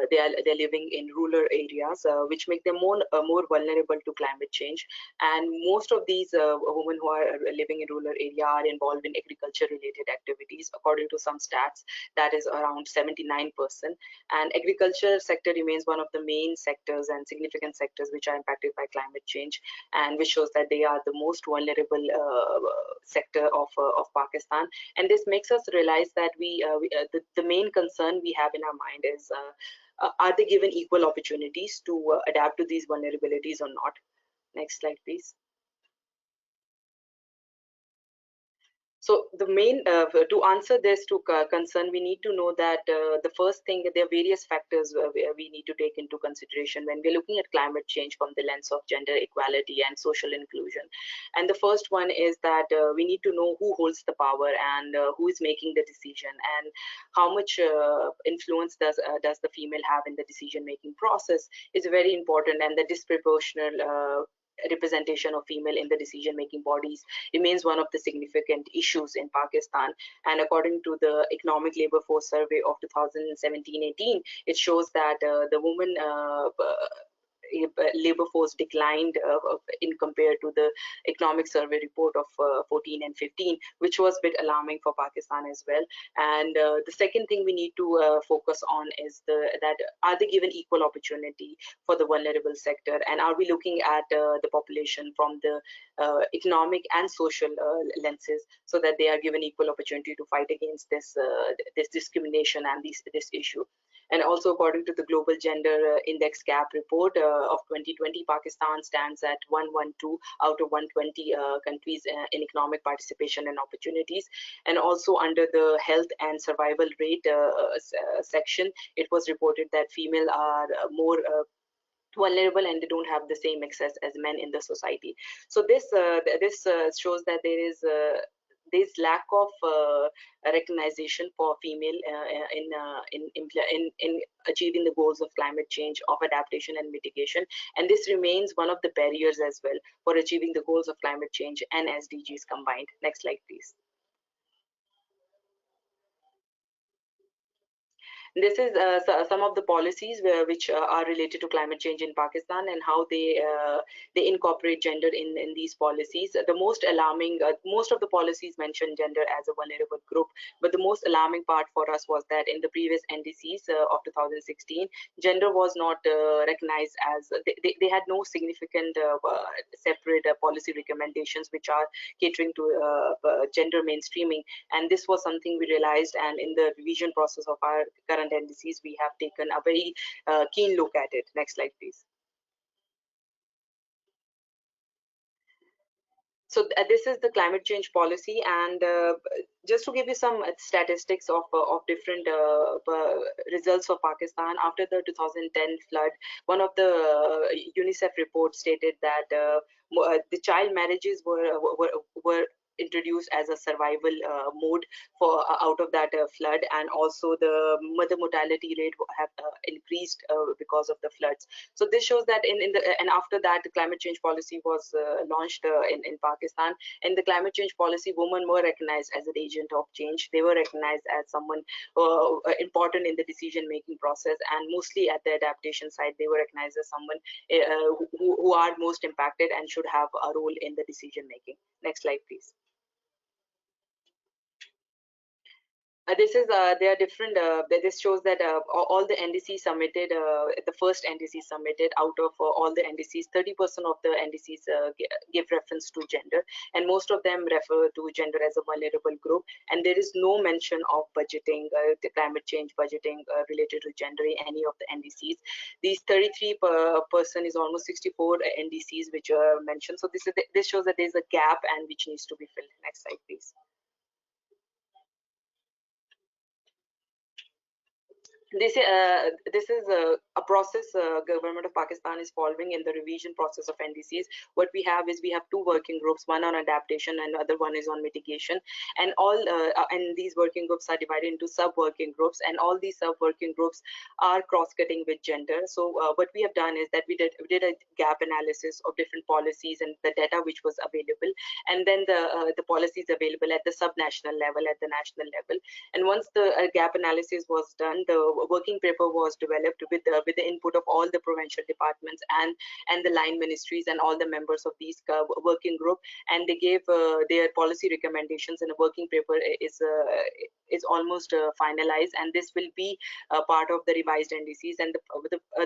they're living in rural areas, which make them more vulnerable to climate change. And most of these women who are living in rural area are involved in agriculture related activities. According to some stats, that is around 79%. And agriculture sector remains one of the main sectors and significant sectors which are impacted by climate change, and which shows that they are the most vulnerable sector of Pakistan. And this makes us realize that the main concern we have in our mind is, are they given equal opportunities to adapt to these vulnerabilities or not? Next slide, please. So the main, to answer this concern, we need to know that the first thing, there are various factors we need to take into consideration when we're looking at climate change from the lens of gender equality and social inclusion. And the first one is that we need to know who holds the power and who is making the decision, and how much influence does the female have in the decision-making process is very important, and the disproportional representation of female in the decision-making bodies remains one of the significant issues in Pakistan. And according to the Economic Labor Force Survey of 2017-18, it shows that the woman labor force declined in compared to the economic survey report of 14 and 15, which was a bit alarming for Pakistan as well. And the second thing we need to focus on is that are they given equal opportunity for the vulnerable sector, and are we looking at the population from the economic and social lenses, so that they are given equal opportunity to fight against this discrimination and this issue. And also, according to the Global Gender Index Gap report of 2020, Pakistan stands at 112 out of 120 countries in economic participation and opportunities. And also under the health and survival rate section, it was reported that female are more vulnerable and they don't have the same access as men in the society. So this shows that there is this lack of recognition for female in achieving the goals of climate change, of adaptation and mitigation, and this remains one of the barriers as well for achieving the goals of climate change and SDGs combined. Next slide, please. This is some of the policies which are related to climate change in Pakistan, and how they incorporate gender in these policies. The most alarming, most of the policies mention gender as a vulnerable group, but the most alarming part for us was that in the previous NDCs of 2016, gender was not recognized as, they had no significant separate policy recommendations which are catering to gender mainstreaming. And this was something we realized, and in the revision process of our current different indices, we have taken a very keen look at it. Next slide, please. So this is the climate change policy, and just to give you some statistics of different results for Pakistan after the 2010 flood, one of the UNICEF reports stated that the child marriages were introduced as a survival mode for out of that flood, and also the mother mortality rate have increased because of the floods. So this shows that and after that the climate change policy was launched in Pakistan. In the climate change policy, women were recognized as an agent of change. They were recognized as someone important in the decision making process, and mostly at the adaptation side they were recognized as someone who are most impacted and should have a role in the decision making. Next slide, please. This is there are different this shows that all the NDCs submitted, the first NDC submitted, out of all the NDCs, 30% of the NDCs give reference to gender, and most of them refer to gender as a vulnerable group, and there is no mention of budgeting, the climate change budgeting related to gender in any of the NDCs. These 33% is almost 64 NDCs which are mentioned. So this shows that there is a gap and which needs to be filled. Next slide, please. This is a process government of Pakistan is following in the revision process of NDCs. What we have is we have two working groups, one on adaptation and other one is on mitigation, and and these working groups are divided into sub-working groups, and all these sub-working groups are cross-cutting with gender. So what we have done is that we did a gap analysis of different policies and the data which was available, and then the policies available at the sub-national level, at the national level. And once the gap analysis was done, the working paper was developed with the input of all the provincial departments and the line ministries and all the members of these working group, and they gave their policy recommendations, and a working paper is almost finalized, and this will be part of the revised NDCs. And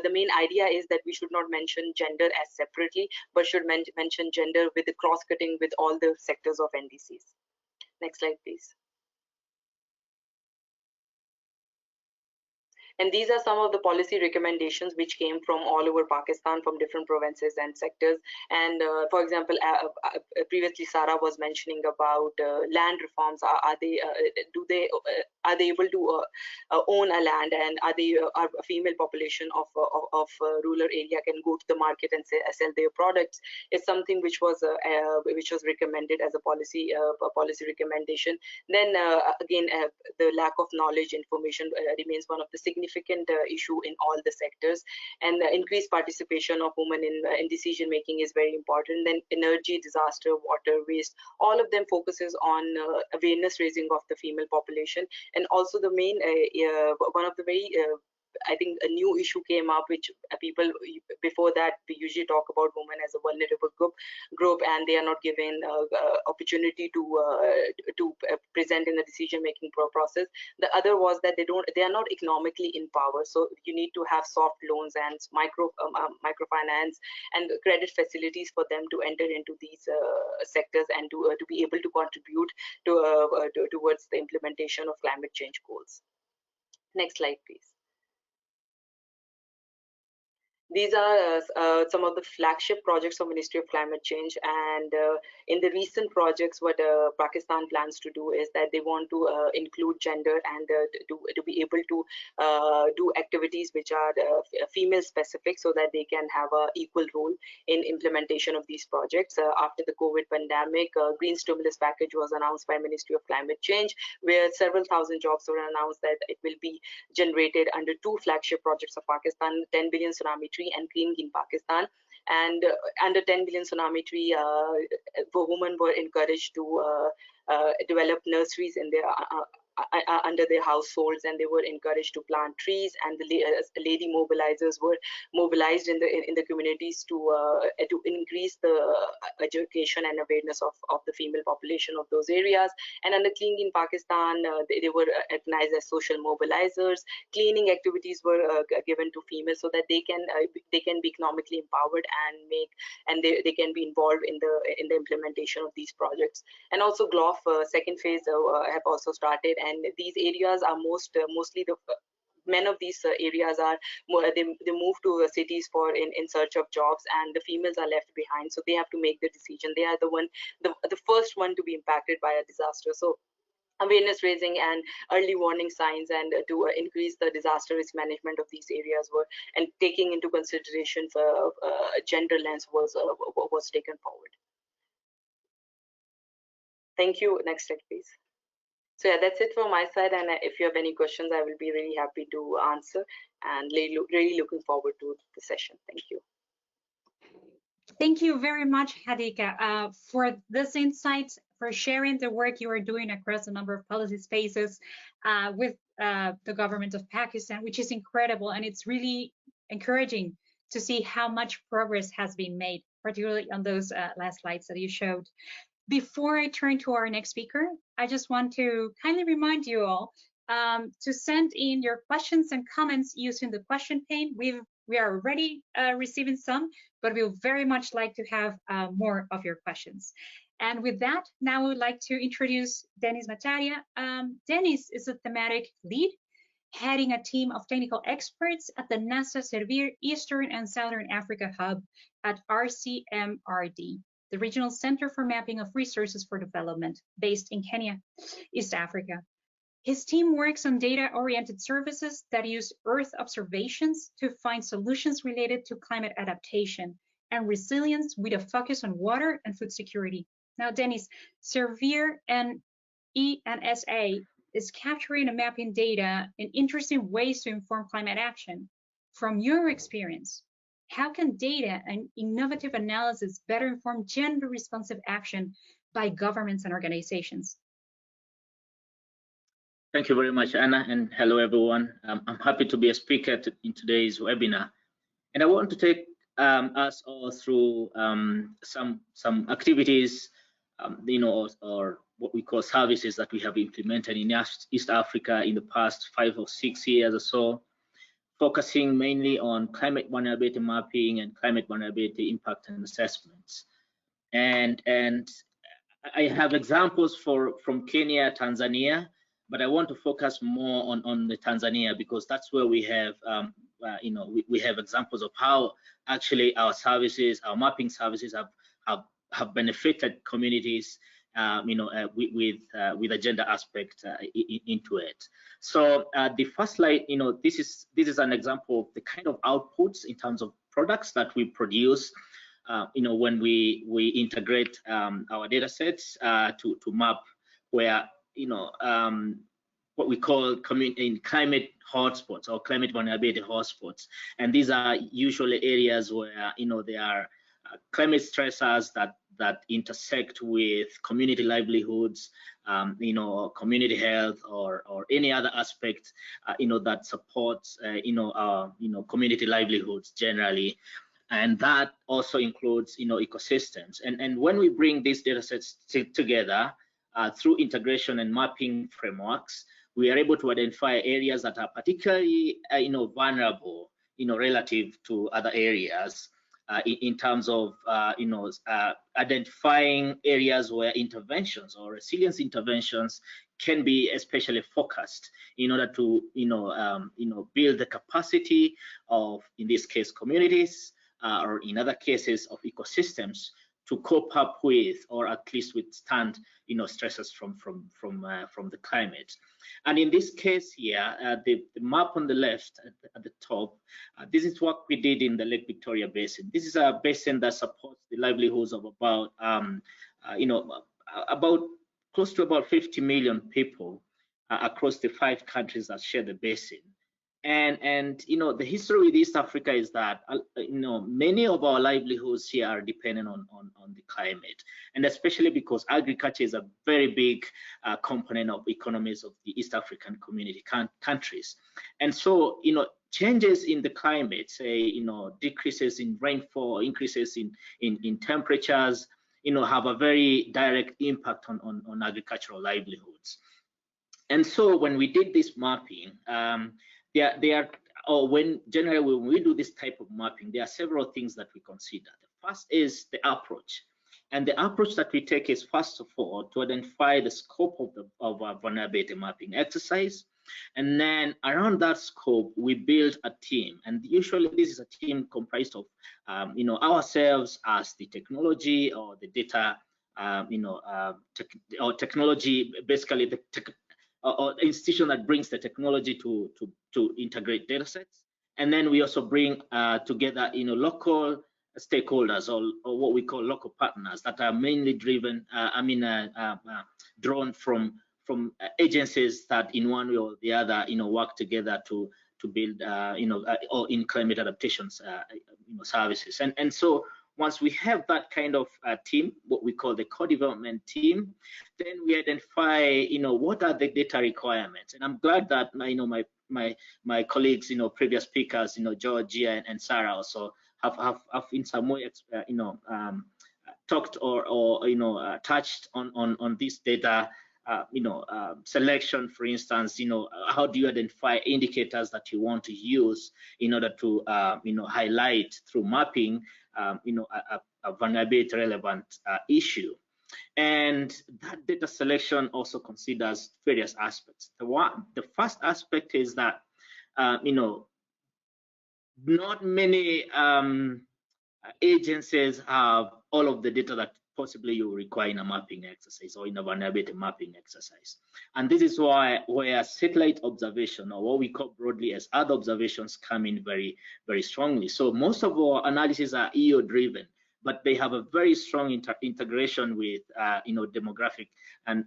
the main idea is that we should not mention gender as separately, but should mention gender with the cross-cutting with all the sectors of NDCs. Next slide, please. And these are some of the policy recommendations which came from all over Pakistan, from different provinces and sectors. And for example, previously Sara was mentioning about land reforms. Are they able to own a land, and are a female population of rural area can go to the market and sell their products? Is something which was recommended as a policy recommendation. Then again, the lack of knowledge information remains one of the significant issue in all the sectors, and the increased participation of women in decision making is very important. Then energy, disaster, water, waste, all of them focuses on awareness raising of the female population. And also the main one of the very I think a new issue came up, which people before that we usually talk about women as a vulnerable group, and they are not given opportunity to present in the decision making process. The other was that they are not economically in power, so you need to have soft loans and microfinance and credit facilities for them to enter into these sectors and to be able to contribute towards the implementation of climate change goals. Next slide, please. These are some of the flagship projects of Ministry of Climate Change, and in the recent projects, what Pakistan plans to do is that they want to include gender and to be able to do activities which are female specific, so that they can have an equal role in implementation of these projects. After the COVID pandemic, green stimulus package was announced by Ministry of Climate Change, where several thousand jobs were announced that it will be generated under two flagship projects of Pakistan, 10 billion tsunami tree and Green in Pakistan. And under 10 billion tsunami tree, women were encouraged to develop nurseries in their under their households, and they were encouraged to plant trees, and the lady mobilizers were mobilized in the communities to increase the education and awareness of the female population of those areas. And under Clean in Pakistan, they were recognized as social mobilizers. Cleaning activities were given to females so that they can be economically empowered and they can be involved in the implementation of these projects. And also GLOF second phase have also started, and these areas are mostly the many of these areas are they move to cities for in search of jobs, and the females are left behind. So they have to make the decision. They are the first one to be impacted by a disaster. So awareness raising and early warning signs, and to increase the disaster risk management of these areas were, and taking into consideration for gender lens was taken forward. Thank you. Next slide, please. So yeah, that's it from my side. And if you have any questions, I will be really happy to answer, and really looking forward to the session. Thank you. Thank you very much, Hadika, for this insight, for sharing the work you are doing across a number of policy spaces with the government of Pakistan, which is incredible. And it's really encouraging to see how much progress has been made, particularly on those last slides that you showed. Before I turn to our next speaker, I just want to kindly remind you all to send in your questions and comments using the question pane. We are already receiving some, but we would very much like to have more of your questions. And with that, now I would like to introduce Dennis Macharia. Dennis is a thematic lead, heading a team of technical experts at the NASA Servir Eastern and Southern Africa Hub at RCMRD, the Regional Center for Mapping of Resources for Development, based in Kenya, East Africa. His team works on data-oriented services that use Earth observations to find solutions related to climate adaptation and resilience, with a focus on water and food security. Now, Dennis, Servir and ENSA is capturing and mapping data in interesting ways to inform climate action. From your experience, how can data and innovative analysis better inform gender-responsive action by governments and organizations? Thank you very much, Anna, and hello, everyone. I'm happy to be a speaker in today's webinar, and I want to take us all through some activities, or what we call services that we have implemented in East Africa in the past 5 or 6 years or so, focusing mainly on climate vulnerability mapping and climate vulnerability impact and assessments. And I have examples from Kenya, Tanzania, but I want to focus more on the Tanzania, because that's where we have, we have examples of how actually our services, our mapping services have benefited communities, with a gender aspect into it. So the first slide, this is an example of the kind of outputs in terms of products that we produce, when we integrate our data sets to map where, what we call in climate hotspots or climate vulnerability hotspots. And these are usually areas where, there are climate stressors that intersect with community livelihoods, community health, or any other aspect, that supports, community livelihoods generally. And that also includes, ecosystems. And when we bring these data sets together through integration and mapping frameworks, we are able to identify areas that are particularly, vulnerable, relative to other areas. In terms of identifying areas where interventions or resilience interventions can be especially focused in order to build the capacity of, in this case, communities, or in other cases of ecosystems, to cope up with, or at least withstand, stresses from the climate. And in this case here, the map on the left at the top, this is what we did in the Lake Victoria Basin. This is a basin that supports the livelihoods of about, close to about 50 million people across the 5 countries that share the basin. And the history with East Africa is that many of our livelihoods here are dependent on the climate, and especially because agriculture is a very big component of economies of the East African community countries. And so changes in the climate, say decreases in rainfall, increases in temperatures, have a very direct impact on agricultural livelihoods. And so when we did this mapping, generally when we do this type of mapping, there are several things that we consider. The first is the approach, and the approach that we take is, first of all, to identify the scope of our vulnerability mapping exercise, And then around that scope, we build a team, and usually this is a team comprised of ourselves as the technology or the data, or technology, basically the or institution that brings the technology to integrate data sets. And then we also bring together local stakeholders, or what we call local partners, that are mainly driven drawn from agencies that in one way or the other work together to build or in climate adaptations services. And so once we have that kind of team, what we call the co-development team, then we identify what are the data requirements. And I'm glad that my colleagues, previous speakers, Georgia and Sara also have in some way talked or touched on this data selection. For instance, how do you identify indicators that you want to use in order to highlight through mapping a vulnerability relevant issue. And that data selection also considers various aspects. The first aspect is that not many agencies have all of the data that possibly you require in a mapping exercise or in a vulnerability mapping exercise. And this is where satellite observation, or what we call broadly as Earth observations, come in very, very strongly. So most of our analyses are EO driven, but they have a very strong integration with demographic and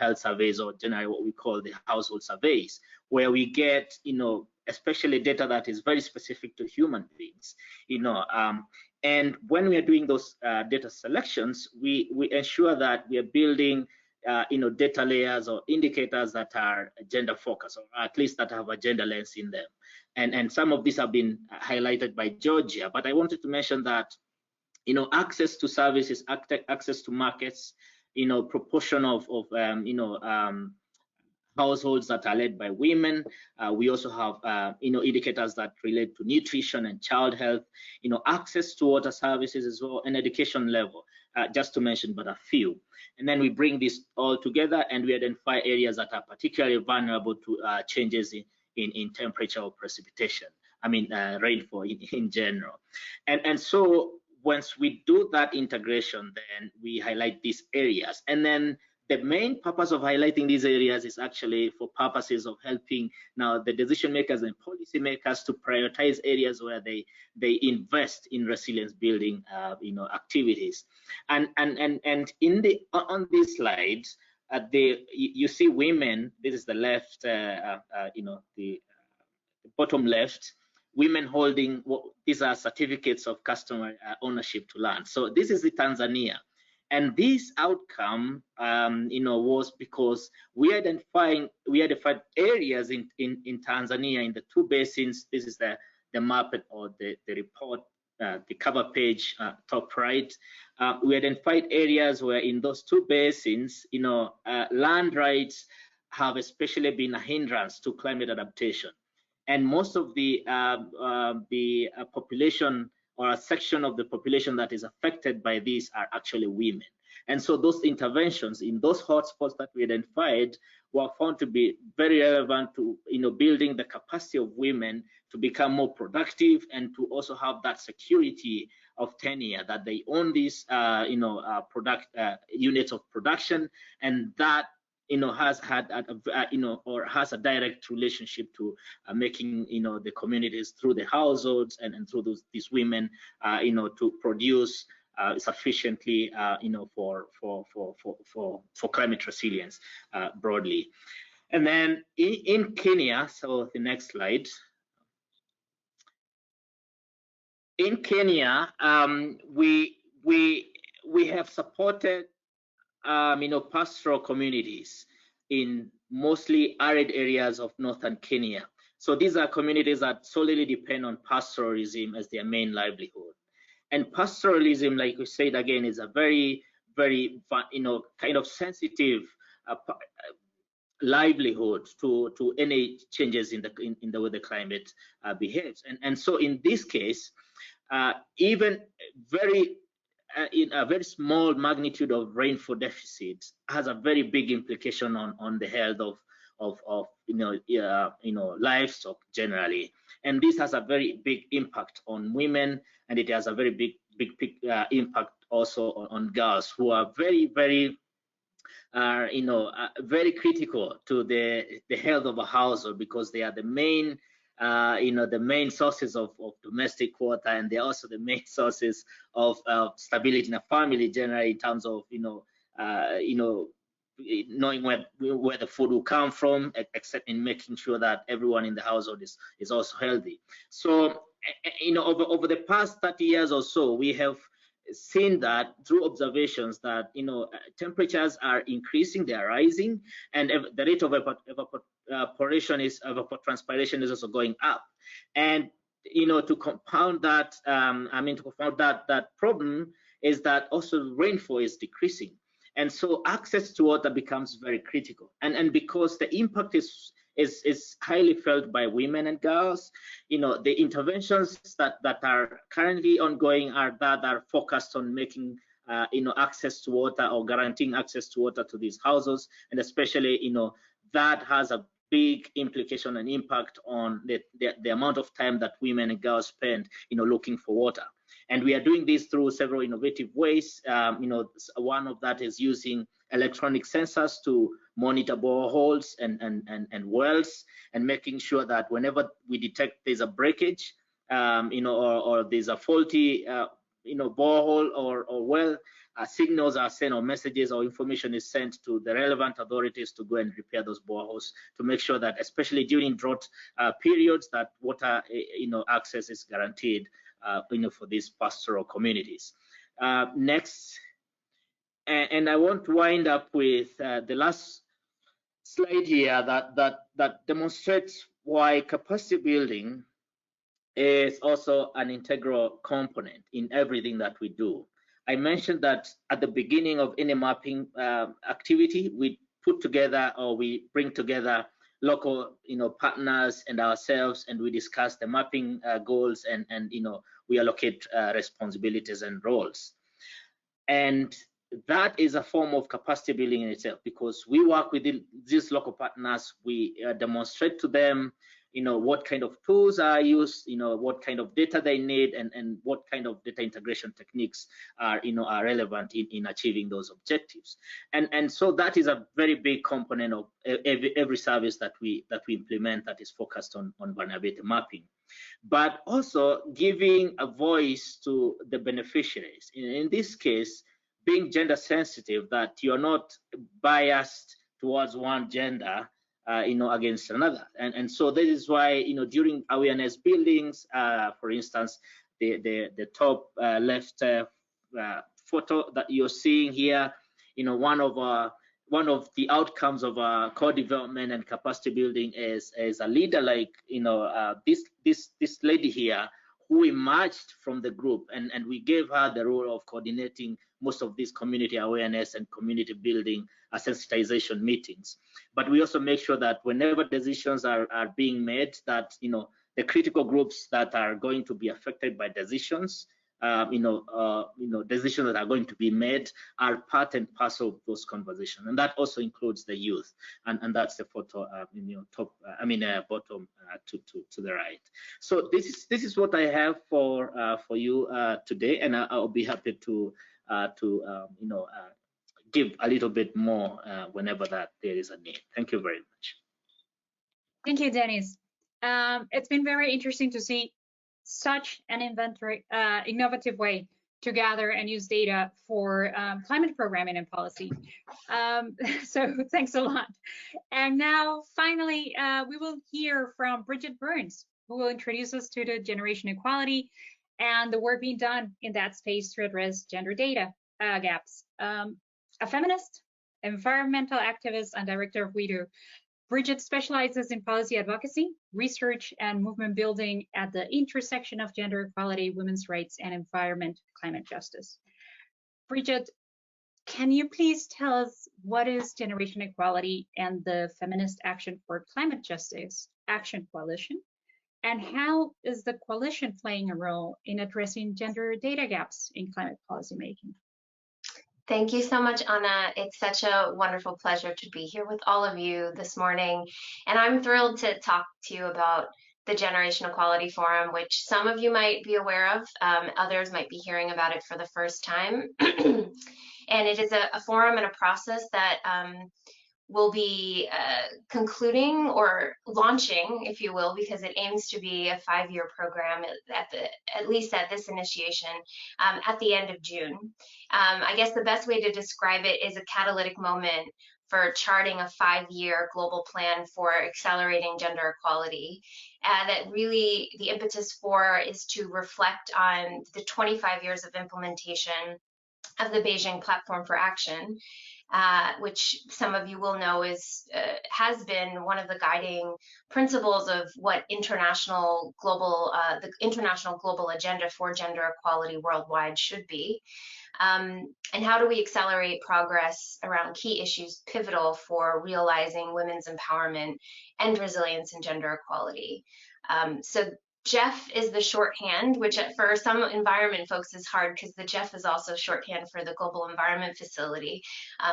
health surveys, or generally what we call the household surveys, where we get especially data that is very specific to human beings. And when we are doing those data selections, we ensure that we are building data layers or indicators that are gender focused, or at least that have a gender lens in them. And some of these have been highlighted by Georgia, but I wanted to mention that access to services, access to markets, proportion of households that are led by women. We also have indicators that relate to nutrition and child health, access to water services as well, and education level, just to mention but a few. And then we bring this all together and we identify areas that are particularly vulnerable to changes in temperature or precipitation, rainfall in general. And so once we do that integration, then we highlight these areas. And then the main purpose of highlighting these areas is actually for purposes of helping now the decision makers and policy makers to prioritize areas where they invest in resilience building activities. And in on these slides, you see women. This is the left, the bottom left. Women holding these are certificates of customer ownership to land. So this is the Tanzania. And this outcome, was because we identified areas in Tanzania in the two basins. This is the map or the report, the cover page, top right. We identified areas where in those two basins, land rights have especially been a hindrance to climate adaptation. And most of the population, or a section of the population that is affected by this, are actually women. And so those interventions in those hotspots that we identified were found to be very relevant to building the capacity of women to become more productive and to also have that security of tenure, that they own these units of production, and that has had or has a direct relationship to making the communities through the households and through these women to produce sufficiently for climate resilience broadly. And then in Kenya, so the next slide. In Kenya, we have supported pastoral communities in mostly arid areas of northern Kenya. So these are communities that solely depend on pastoralism as their main livelihood. And pastoralism, like we said again, is a very, very kind of sensitive livelihood to any changes in the way the climate behaves. And so in this case, even in a very small magnitude of rainfall deficit has a very big implication on the health livestock generally. And this has a very big impact on women, and it has a very big impact also on girls, who are very very critical to the health of a household, because they are the main the main sources of domestic quota, and they're also the main sources of stability in a family generally, in terms of knowing where the food will come from, except in making sure that everyone in the household is also healthy. So over the past 30 years or so, we have seen that through observations that temperatures are increasing, they are rising, and the rate of evapotranspiration is also going up. And to compound that, that problem is that also rainfall is decreasing, and so access to water becomes very critical. And because the impact is highly felt by women and girls, the interventions that are currently ongoing are focused on making access to water, or guaranteeing access to water to these households, and especially that has a big implication and impact on the amount of time that women and girls spend looking for water. And we are doing this through several innovative ways. One of that is using electronic sensors to monitor boreholes and wells, and making sure that whenever we detect there's a breakage, or there's a faulty borehole or well, signals are sent, or messages or information is sent to the relevant authorities to go and repair those boreholes, to make sure that, especially during drought periods, that water access is guaranteed for these pastoral communities. Next, and I want to wind up with the last slide here that demonstrates why capacity building is also an integral component in everything that we do. I mentioned that at the beginning of any mapping activity, we put together, or we bring together, local partners and ourselves, and we discuss the mapping goals, and we allocate responsibilities and roles. And that is a form of capacity building in itself, because we work with these local partners. We demonstrate to them what kind of tools are used, what kind of data they need, and what kind of data integration techniques are relevant in achieving those objectives. And so that is a very big component of every service that we implement, that is focused on vulnerability mapping. But also giving a voice to the beneficiaries. In this case, being gender sensitive, that you're not biased towards one gender against another. And so this is why during awareness buildings, for instance, the top left photo that you're seeing here, one of the outcomes of co-development and capacity building is a leader like this lady here, who emerged from the group, and we gave her the role of coordinating most of these community awareness and community building sensitization meetings. But we also make sure that whenever decisions are being made, that the critical groups that are going to be affected by decisions, decisions that are going to be made, are part and parcel of those conversations, and that also includes the youth. And that's the photo top, bottom to the right. So this is what I have for you today, and I'll be happy to give a little bit more whenever that there is a need. Thank you very much. Thank you, Dennis. It's been very interesting to see such an innovative way to gather and use data for climate programming and policy. So thanks a lot. And now, finally, we will hear from Bridget Burns, who will introduce us to the generation equality and the work being done in that space to address gender data gaps. A feminist, environmental activist, and director of WeDo, Bridget specializes in policy advocacy, research, and movement building at the intersection of gender equality, women's rights, and environment climate justice. Bridget, can you please tell us what is Generation Equality and the Feminist Action for Climate Justice Action Coalition, and how is the coalition playing a role in addressing gender data gaps in climate policy making? Thank you so much, Anna. It's such a wonderful pleasure to be here with all of you this morning. And I'm thrilled to talk to you about the Generation Equality Forum, which some of you might be aware of, others might be hearing about it for the first time. And it is a forum and a process that will be concluding or launching, if you will, because it aims to be a 5-year program at least at this initiation at the end of June. I guess the best way to describe it is a catalytic moment for charting a 5-year global plan for accelerating gender equality. That really the impetus for is to reflect on the 25 years of implementation of the Beijing Platform for Action, which some of you will know has been one of the guiding principles of what the international global agenda for gender equality worldwide should be. And how do we accelerate progress around key issues pivotal for realizing women's empowerment and resilience in gender equality? So GEF is the shorthand, which for some environment folks is hard because the GEF is also shorthand for the Global Environment Facility.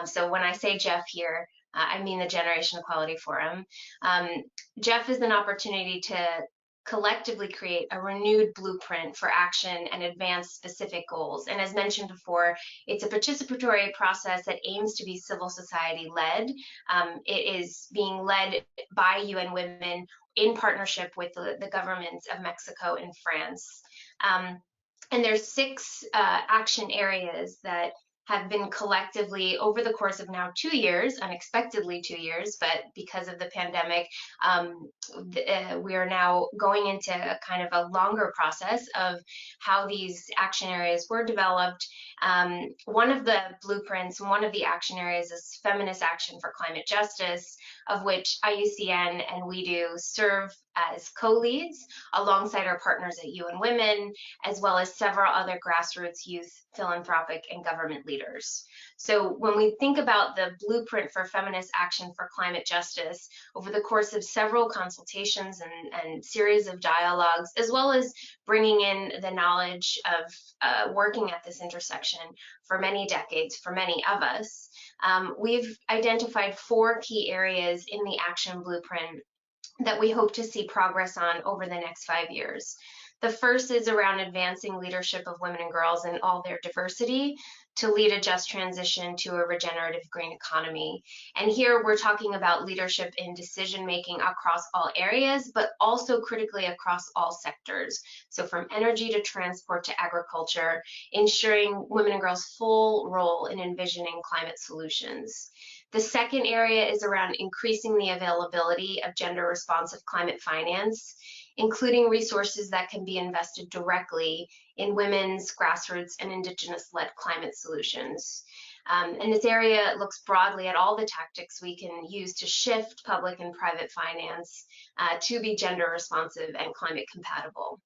So when I say GEF here, I mean the Generation Equality Forum. GEF is an opportunity to collectively create a renewed blueprint for action and advance specific goals. And as mentioned before, it's a participatory process that aims to be civil society led. It is being led by UN Women in partnership with the governments of Mexico and France. And there's 6 action areas that have been collectively over the course of now 2 years, unexpectedly 2 years, but because of the pandemic, we are now going into a kind of a longer process of how these action areas were developed. One of the blueprints, one of the action areas is feminist action for climate justice, of which IUCN and we do serve as co-leads alongside our partners at UN Women, as well as several other grassroots youth, philanthropic, and government leaders. So when we think about the blueprint for feminist action for climate justice, over the course of several consultations and series of dialogues, as well as bringing in the knowledge of working at this intersection for many decades, for many of us, we've identified 4 key areas in the action blueprint that we hope to see progress on over the next 5 years. The first is around advancing leadership of women and girls in all their diversity to lead a just transition to a regenerative green economy. And here we're talking about leadership in decision-making across all areas, but also critically across all sectors. So from energy to transport to agriculture, ensuring women and girls' full role in envisioning climate solutions. The second area is around increasing the availability of gender-responsive climate finance, including resources that can be invested directly in women's, grassroots, and Indigenous-led climate solutions. And this area looks broadly at all the tactics we can use to shift public and private finance to be gender-responsive and climate compatible.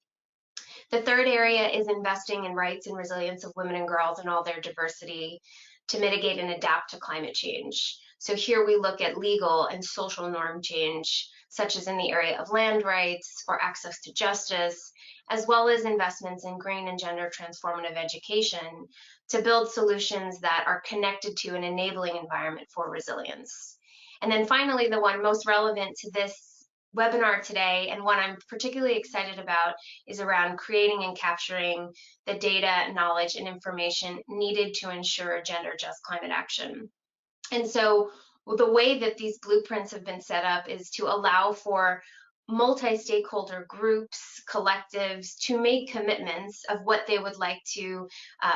The third area is investing in rights and resilience of women and girls in all their diversity to mitigate and adapt to climate change. So here we look at legal and social norm change, such as in the area of land rights or access to justice, as well as investments in green and gender transformative education to build solutions that are connected to an enabling environment for resilience. And then finally, the one most relevant to this webinar today, and one I'm particularly excited about, is around creating and capturing the data, knowledge, and information needed to ensure gender just climate action. And so the way that these blueprints have been set up is to allow for multi-stakeholder groups, collectives, to make commitments of what they would like to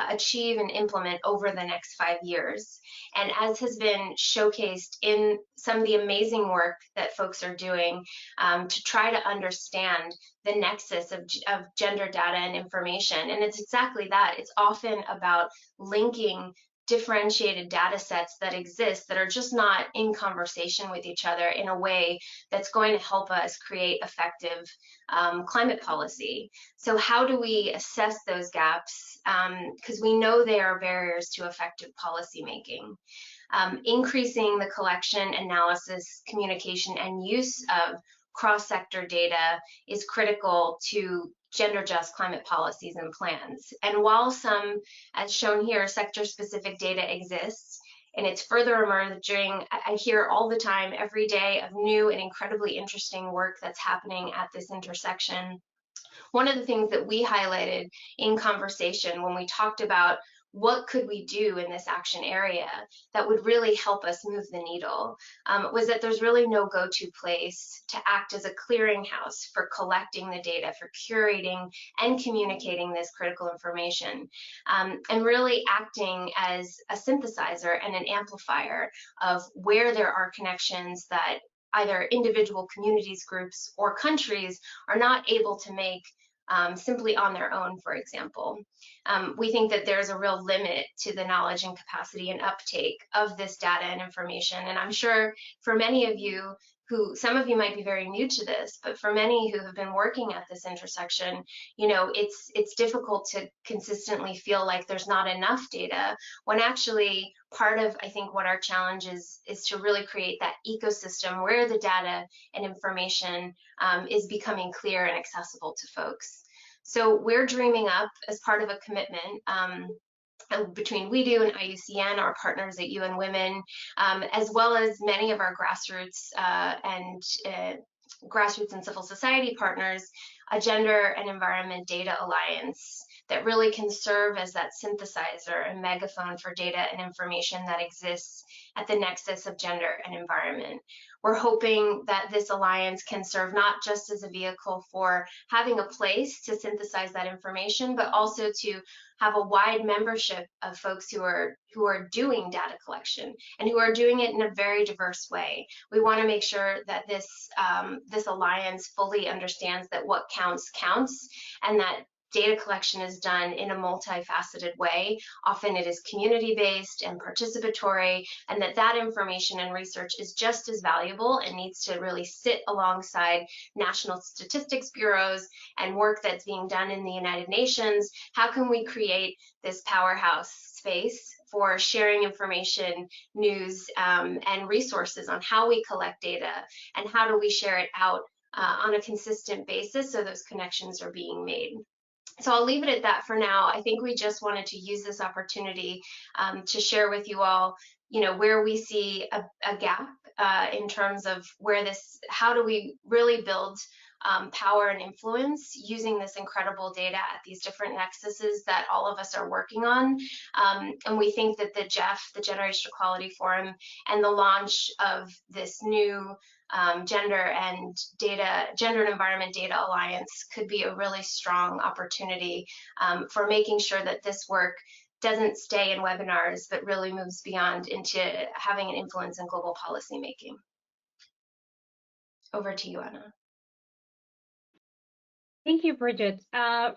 achieve and implement over the next 5 years. And as has been showcased in some of the amazing work that folks are doing to try to understand the nexus of gender data and information. And it's exactly that. It's often about linking differentiated data sets that exist that are just not in conversation with each other in a way that's going to help us create effective climate policy. So how do we assess those gaps? Because we know they are barriers to effective policy making. Increasing the collection, analysis, communication, and use of cross-sector data is critical to gender-just climate policies and plans. And while some, as shown here, sector-specific data exists, and it's further emerging, I hear all the time, every day, of new and incredibly interesting work that's happening at this intersection. One of the things that we highlighted in conversation when we talked about what could we do in this action area that would really help us move the needle, was that there's really no go-to place to act as a clearinghouse for collecting the data, for curating and communicating this critical information, and really acting as a synthesizer and an amplifier of where there are connections that either individual communities, groups, or countries are not able to make simply on their own, for example. We think that there's a real limit to the knowledge and capacity and uptake of this data and information. And I'm sure for many of you some of you might be very new to this, but for many who have been working at this intersection, you know, it's difficult to consistently feel like there's not enough data, when actually part of, I think, what our challenge is to really create that ecosystem where the data and information is becoming clear and accessible to folks. So we're dreaming up, as part of a commitment between WeDo and IUCN, our partners at UN Women, as well as many of our grassroots and civil society partners, a gender and environment data alliance that really can serve as that synthesizer and megaphone for data and information that exists at the nexus of gender and environment. We're hoping that this alliance can serve not just as a vehicle for having a place to synthesize that information, but also to have a wide membership of folks who are doing data collection and who are doing it in a very diverse way. We want to make sure that this alliance fully understands that what counts counts, and that data collection is done in a multifaceted way. Often it is community-based and participatory, and that information and research is just as valuable and needs to really sit alongside national statistics bureaus and work that's being done in the United Nations. How can we create this powerhouse space for sharing information, news, and resources on how we collect data, and how do we share it out on a consistent basis so those connections are being made? So I'll leave it at that for now. I think we just wanted to use this opportunity to share with you all, you know, where we see a gap in terms of how do we really build power and influence using this incredible data at these different nexuses that all of us are working on. And we think that the GEF, the Generational Equality Forum, and the launch of this new Gender and Environment Data Alliance could be a really strong opportunity for making sure that this work doesn't stay in webinars, but really moves beyond into having an influence in global policy making. Over to you, Anna. Thank you, Bridget,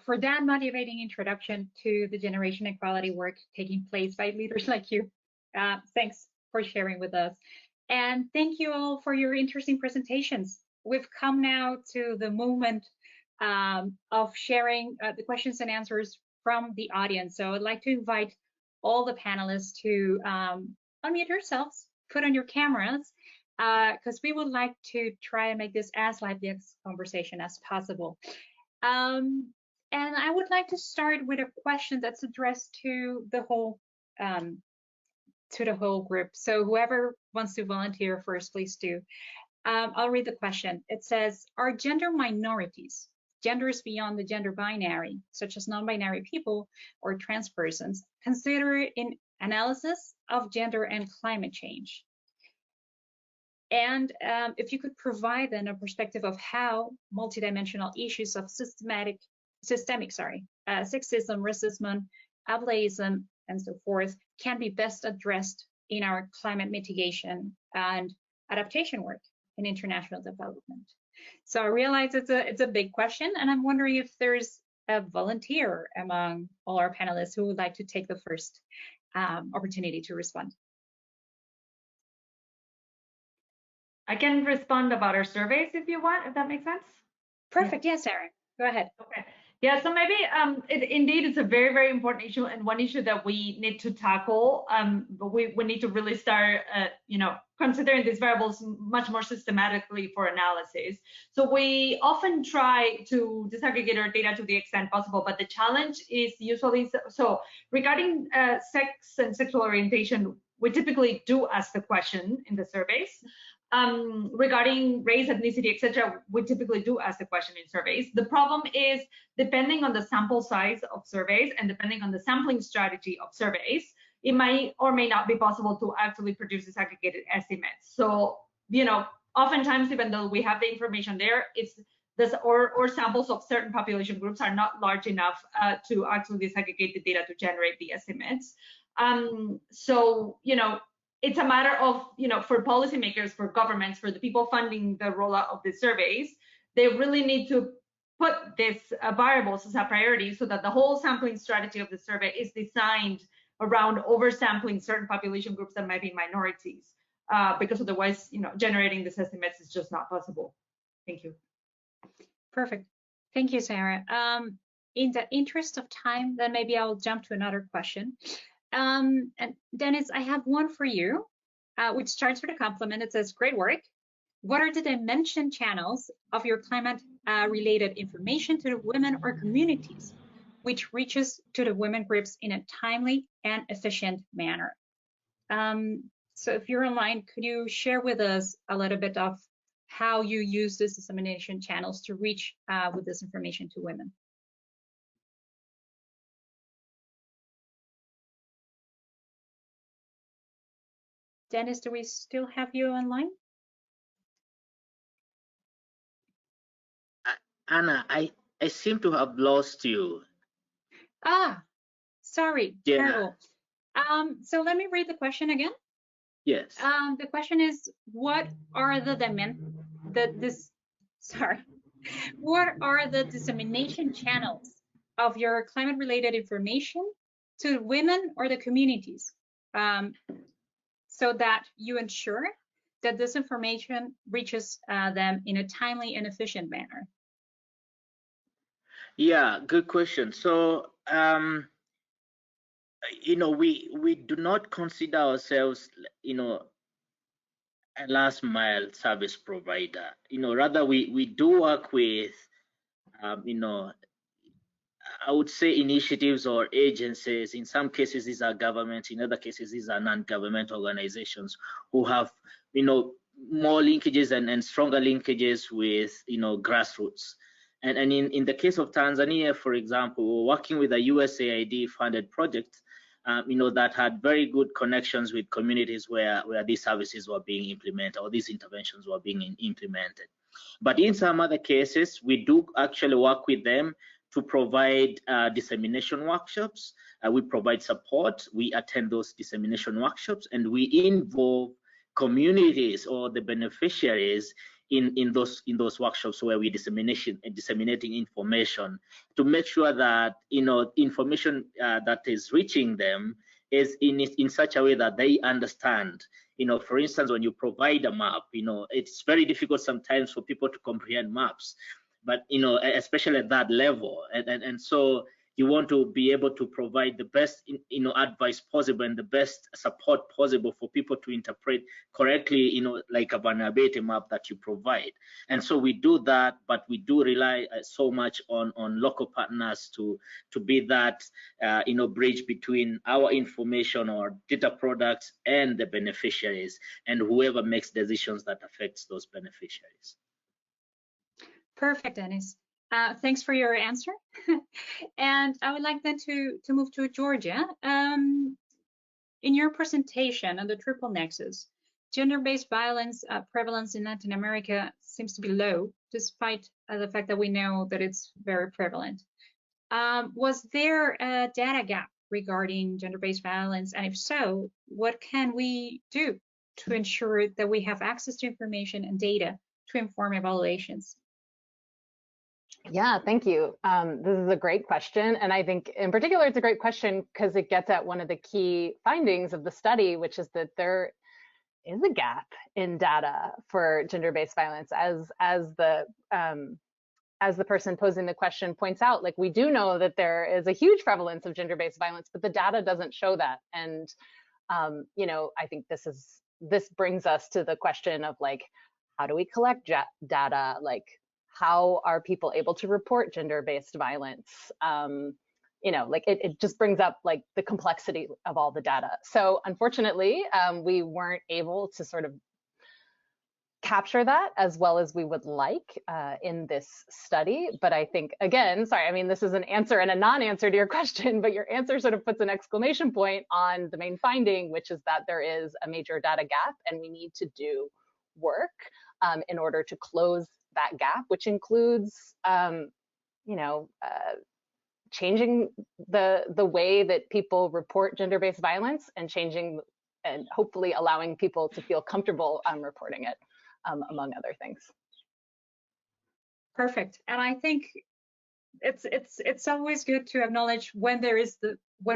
for that motivating introduction to the generation equality work taking place by leaders like you. Thanks for sharing with us. And thank you all for your interesting presentations. We've come now to the moment of sharing the questions and answers from the audience. So I'd like to invite all the panelists to unmute yourselves, put on your cameras, because we would like to try and make this as lively a conversation as possible. And I would like to start with a question that's addressed to the whole group. So whoever wants to volunteer first, please do. I'll read the question. It says, are gender minorities, genders beyond the gender binary, such as non-binary people or trans persons, considered in analysis of gender and climate change? And if you could provide then a perspective of how multidimensional issues of systemic sexism, racism, ableism, and so forth can be best addressed in our climate mitigation and adaptation work in international development. So I realize it's a big question, and I'm wondering if there's a volunteer among all our panelists who would like to take the first opportunity to respond. I can respond about our surveys if you want, if that makes sense. Perfect. Yes, Sara, go ahead. Okay. Yeah, so maybe indeed it's a very, very important issue, and one issue that we need to tackle. But we need to really start, considering these variables much more systematically for analysis. So we often try to disaggregate our data to the extent possible, but the challenge is usually so regarding sex and sexual orientation, we typically do ask the question in the surveys. Regarding race, ethnicity, etc., we typically do ask the question in surveys. The problem is, depending on the sample size of surveys and depending on the sampling strategy of surveys, it might or may not be possible to actually produce disaggregated estimates. So, oftentimes, even though we have the information there, it's this or samples of certain population groups are not large enough to actually disaggregate the data to generate the estimates. So, it's a matter of, for policymakers, for governments, for the people funding the rollout of the surveys, they really need to put these variables as a priority so that the whole sampling strategy of the survey is designed around oversampling certain population groups that might be minorities, because otherwise, generating these estimates is just not possible. Thank you. Perfect. Thank you, Sarah. In the interest of time, then maybe I'll jump to another question. And Dennis, I have one for you, which starts with a compliment. It says, great work. What are the dimension channels of your climate-related information to the women or communities, which reaches to the women groups in a timely and efficient manner? So if you're online, could you share with us a little bit of how you use this dissemination channels to reach with this information to women? Dennis, do we still have you online? Anna, I seem to have lost you. Ah, sorry, Yeah. terrible. So let me read the question again. Yes. The question is, what are the what are the dissemination channels of your climate-related information to women or the communities, so that you ensure that this information reaches them in a timely and efficient manner? Yeah, good question. So, we do not consider ourselves, a last mile service provider. Rather we do work with, I would say initiatives or agencies. In some cases, these are governments. In other cases, these are non-government organizations who have, more linkages and stronger linkages with, grassroots. And in the case of Tanzania, for example, we're working with a USAID funded project, that had very good connections with communities where these services were being implemented or these interventions were being implemented. But in some other cases, we do actually work with them to provide dissemination workshops. We provide support. We attend those dissemination workshops, and we involve communities or the beneficiaries in those workshops where we disseminating information to make sure that information that is reaching them is in such a way that they understand. For instance, when you provide a map, it's very difficult sometimes for people to comprehend maps, but especially at that level, and so you want to be able to provide the best advice possible and the best support possible for people to interpret correctly, like a vulnerability map that you provide. And so we do that, but we do rely so much on local partners to be that bridge between our information or data products and the beneficiaries and whoever makes decisions that affects those beneficiaries. Perfect, Dennis. Thanks for your answer. And I would like then to move to Georgia. In your presentation on the triple nexus, gender-based violence prevalence in Latin America seems to be low, despite the fact that we know that it's very prevalent. Was there a data gap regarding gender-based violence? And if so, what can we do to ensure that we have access to information and data to inform evaluations? Yeah, thank you. This is a great question. And I think in particular, it's a great question because it gets at one of the key findings of the study, which is that there is a gap in data for gender-based violence. As as the person posing the question points out, like, we do know that there is a huge prevalence of gender-based violence, but the data doesn't show that. And you know, I think this brings us to the question of, like, how do we collect data? Like, how are people able to report gender-based violence? You know, like, it just brings up, like, the complexity of all the data. So unfortunately, we weren't able to sort of capture that as well as we would like in this study. But I think, again, sorry, I mean, this is an answer and a non-answer to your question, but your answer sort of puts an exclamation point on the main finding, which is that there is a major data gap and we need to do work in order to close that gap, which includes, you know, changing the way that people report gender-based violence and changing and hopefully allowing people to feel comfortable reporting it, among other things. Perfect. And I think it's always good to acknowledge when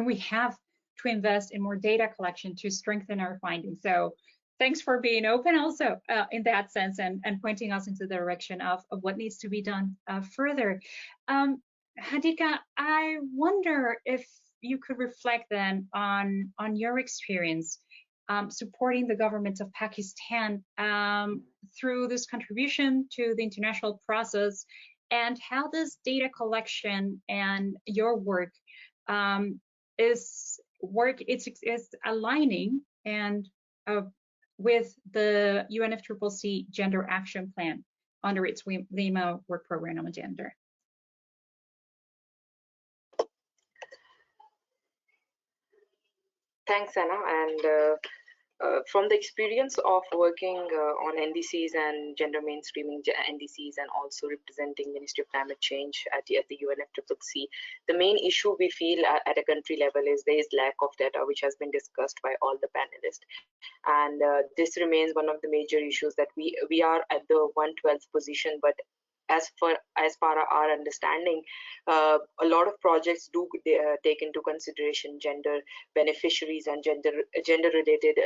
we have to invest in more data collection to strengthen our findings. So thanks for being open also in that sense and pointing us into the direction of what needs to be done further. Hadika, I wonder if you could reflect then on your experience supporting the government of Pakistan through this contribution to the international process, and how this data collection and your work is aligning and with the UNFCCC Gender Action Plan under its Lima Work Program on Gender. Thanks, Anna. And from the experience of working on NDCs and gender mainstreaming NDCs, and also representing Ministry of Climate Change at the UNFCCC, the main issue we feel at a country level is there is lack of data, which has been discussed by all the panelists. And this remains one of the major issues, that we are at the 112th position, but as far as our understanding, a lot of projects do take into consideration gender beneficiaries and gender related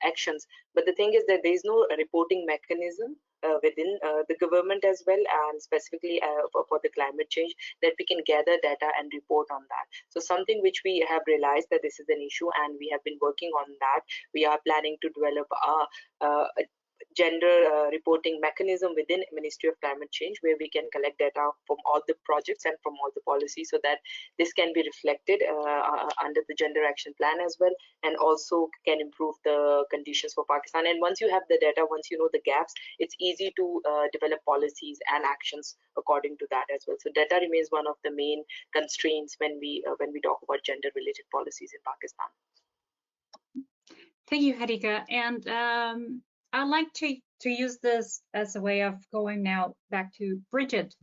actions. But the thing is that there is no reporting mechanism within the government as well, and specifically for the climate change, that we can gather data and report on that. So something which we have realized that this is an issue, and we have been working on that. We are planning to develop a gender reporting mechanism within Ministry of Climate Change, where we can collect data from all the projects and from all the policies, so that this can be reflected under the Gender Action Plan as well, and also can improve the conditions for Pakistan. And once you have the data, once you know the gaps, it's easy to develop policies and actions according to that as well. So data remains one of the main constraints when we talk about gender related policies in Pakistan. Thank you, Hadika. And I'd like to use this as a way of going now back to Bridget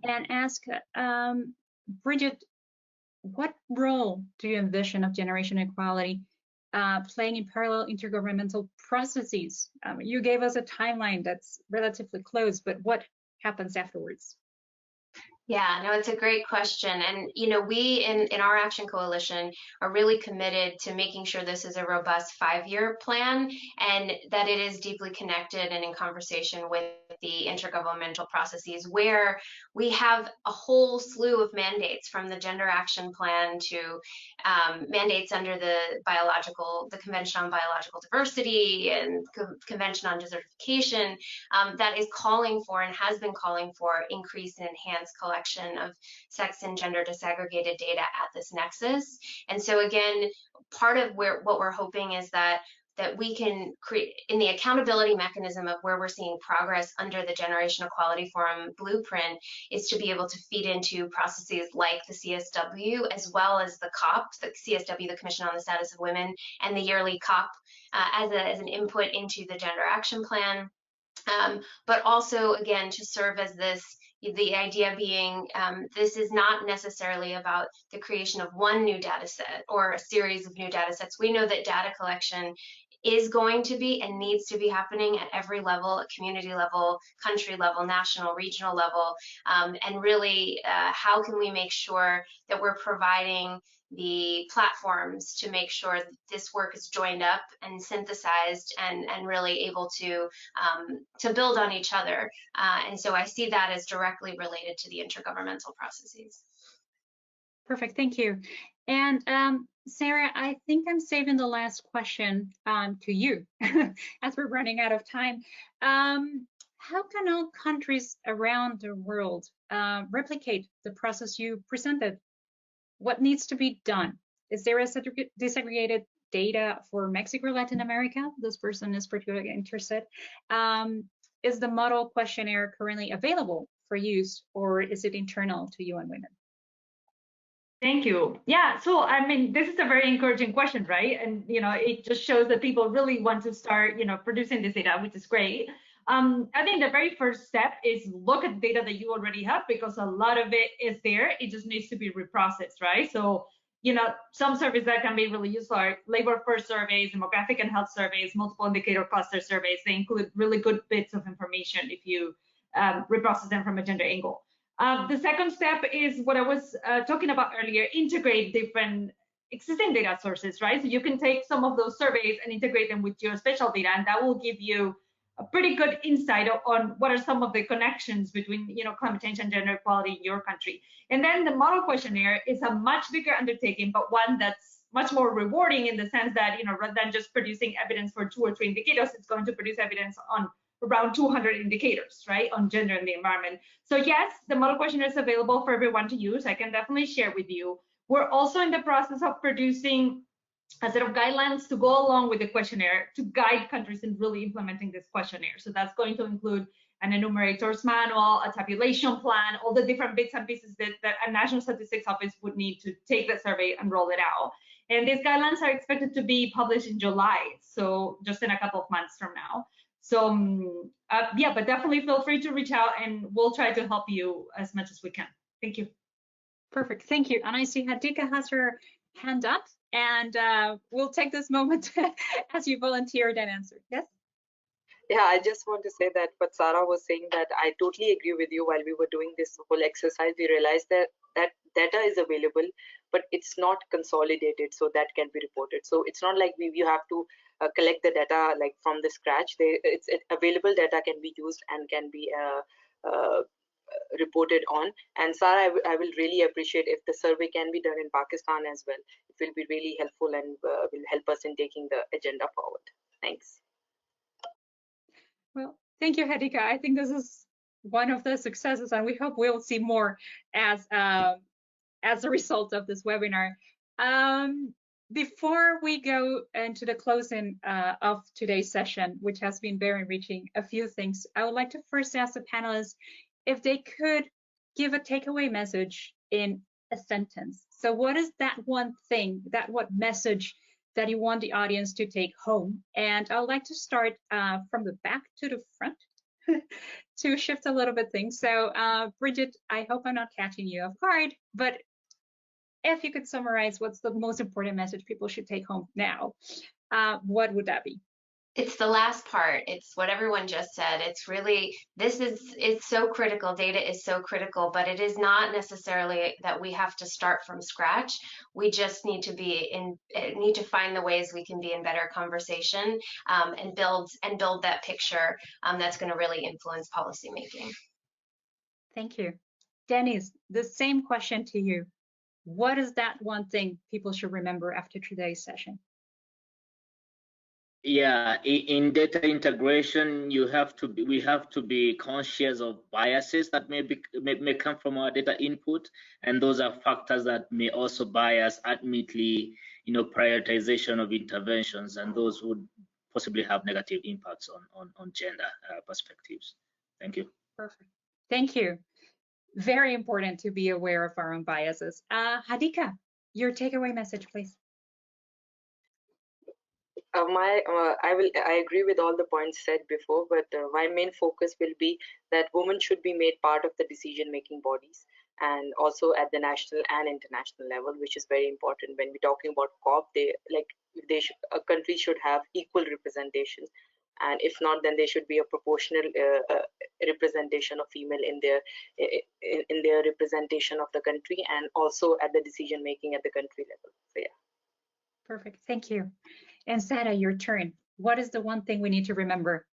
and ask, Bridget, what role do you envision of generation equality playing in parallel intergovernmental processes? You gave us a timeline that's relatively close, but what happens afterwards? Yeah, no, it's a great question. And, you know, we in our Action Coalition are really committed to making sure this is a robust 5-year plan, and that it is deeply connected and in conversation with the intergovernmental processes, where we have a whole slew of mandates, from the Gender Action Plan to mandates under the Convention on Biological Diversity and Convention on Desertification, that is calling for and has been calling for increased and enhanced collection of sex and gender disaggregated data at this nexus. And so again, part of what we're hoping is that we can create, in the accountability mechanism of where we're seeing progress under the Generation Equality Forum blueprint, is to be able to feed into processes like the CSW, as well as the COP, the CSW, the Commission on the Status of Women, and the yearly COP as an input into the Gender Action Plan. But also, again, to serve as the idea being, this is not necessarily about the creation of one new data set or a series of new data sets. We know that data collection is going to be and needs to be happening at every level, at community level, country level, national, regional level, and really, how can we make sure that we're providing the platforms to make sure that this work is joined up and synthesized and really able to build on each other. And so I see that as directly related to the intergovernmental processes. Perfect, thank you. And Sara, I think I'm saving the last question to you as we're running out of time. How can all countries around the world replicate the process you presented? What needs to be done? Is there a disaggregated data for Mexico or Latin America? This person is particularly interested. Is the model questionnaire currently available for use, or is it internal to UN Women? Thank you. Yeah, so I mean, this is a very encouraging question, right? And it just shows that people really want to start, producing this data, which is great. I think the very first step is look at data that you already have, because a lot of it is there. It just needs to be reprocessed, right? So, some surveys that can be really useful are labor force surveys, demographic and health surveys, multiple indicator cluster surveys. They include really good bits of information if you reprocess them from a gender angle. The second step is what I was talking about earlier, integrate different existing data sources, right? So you can take some of those surveys and integrate them with geospatial data, and that will give you a pretty good insight on what are some of the connections between, climate change and gender equality in your country. And then the model questionnaire is a much bigger undertaking, but one that's much more rewarding in the sense that, rather than just producing evidence for 2 or 3 indicators, it's going to produce evidence on around 200 indicators, right, on gender and the environment. So yes, the model questionnaire is available for everyone to use. I can definitely share with you. We're also in the process of producing a set of guidelines to go along with the questionnaire to guide countries in really implementing this questionnaire. So that's going to include an enumerator's manual, a tabulation plan, all the different bits and pieces that a National Statistics Office would need to take the survey and roll it out. And these guidelines are expected to be published in July, so just in a couple of months from now. So yeah, but definitely feel free to reach out and we'll try to help you as much as we can. Thank you. Perfect, thank you. And I see Hadika has her hand up, and we'll take this moment as you volunteered and answered. Yes? Yeah, I just want to say that what Sara was saying, that I totally agree with you. While we were doing this whole exercise, we realized that data is available, but it's not consolidated, so that can be reported. So it's not like you have to collect the data like from the scratch. It's available data can be used and can be reported on. And Sara, I will really appreciate if the survey can be done in Pakistan as well. It will be really helpful and will help us in taking the agenda forward. Thanks. Well, thank you, Hadika. I think this is one of the successes, and we hope we'll see more as a result of this webinar. Before we go into the closing of today's session, which has been very enriching, a few things. I would like to first ask the panelists if they could give a takeaway message in a sentence. So what is that one thing, what message that you want the audience to take home? And I'd like to start from the back to the front to shift a little bit things. So Bridget, I hope I'm not catching you off guard, but if you could summarize what's the most important message people should take home now, what would that be? It's the last part. It's what everyone just said. It's really, it's so critical. Data is so critical, but it is not necessarily that we have to start from scratch. We just need to find the ways we can be in better conversation and build that picture that's going to really influence policymaking. Thank you. Denise, the same question to you. What is that one thing people should remember after today's session? Yeah, in data integration, we have to be conscious of biases that may come from our data input, and those are factors that may also bias ultimately, prioritization of interventions, and those would possibly have negative impacts on gender perspectives. Thank you. Perfect. Thank you. Very important to be aware of our own biases. Hadika, your takeaway message, please. I agree with all the points said before, but my main focus will be that women should be made part of the decision-making bodies, and also at the national and international level, which is very important. When we're talking about COP, a country should have equal representation and if not, then there should be a proportional representation of female in their representation of the country, and also at the decision making at the country level. So yeah. Perfect, thank you. And Sara, your turn. What is the one thing we need to remember?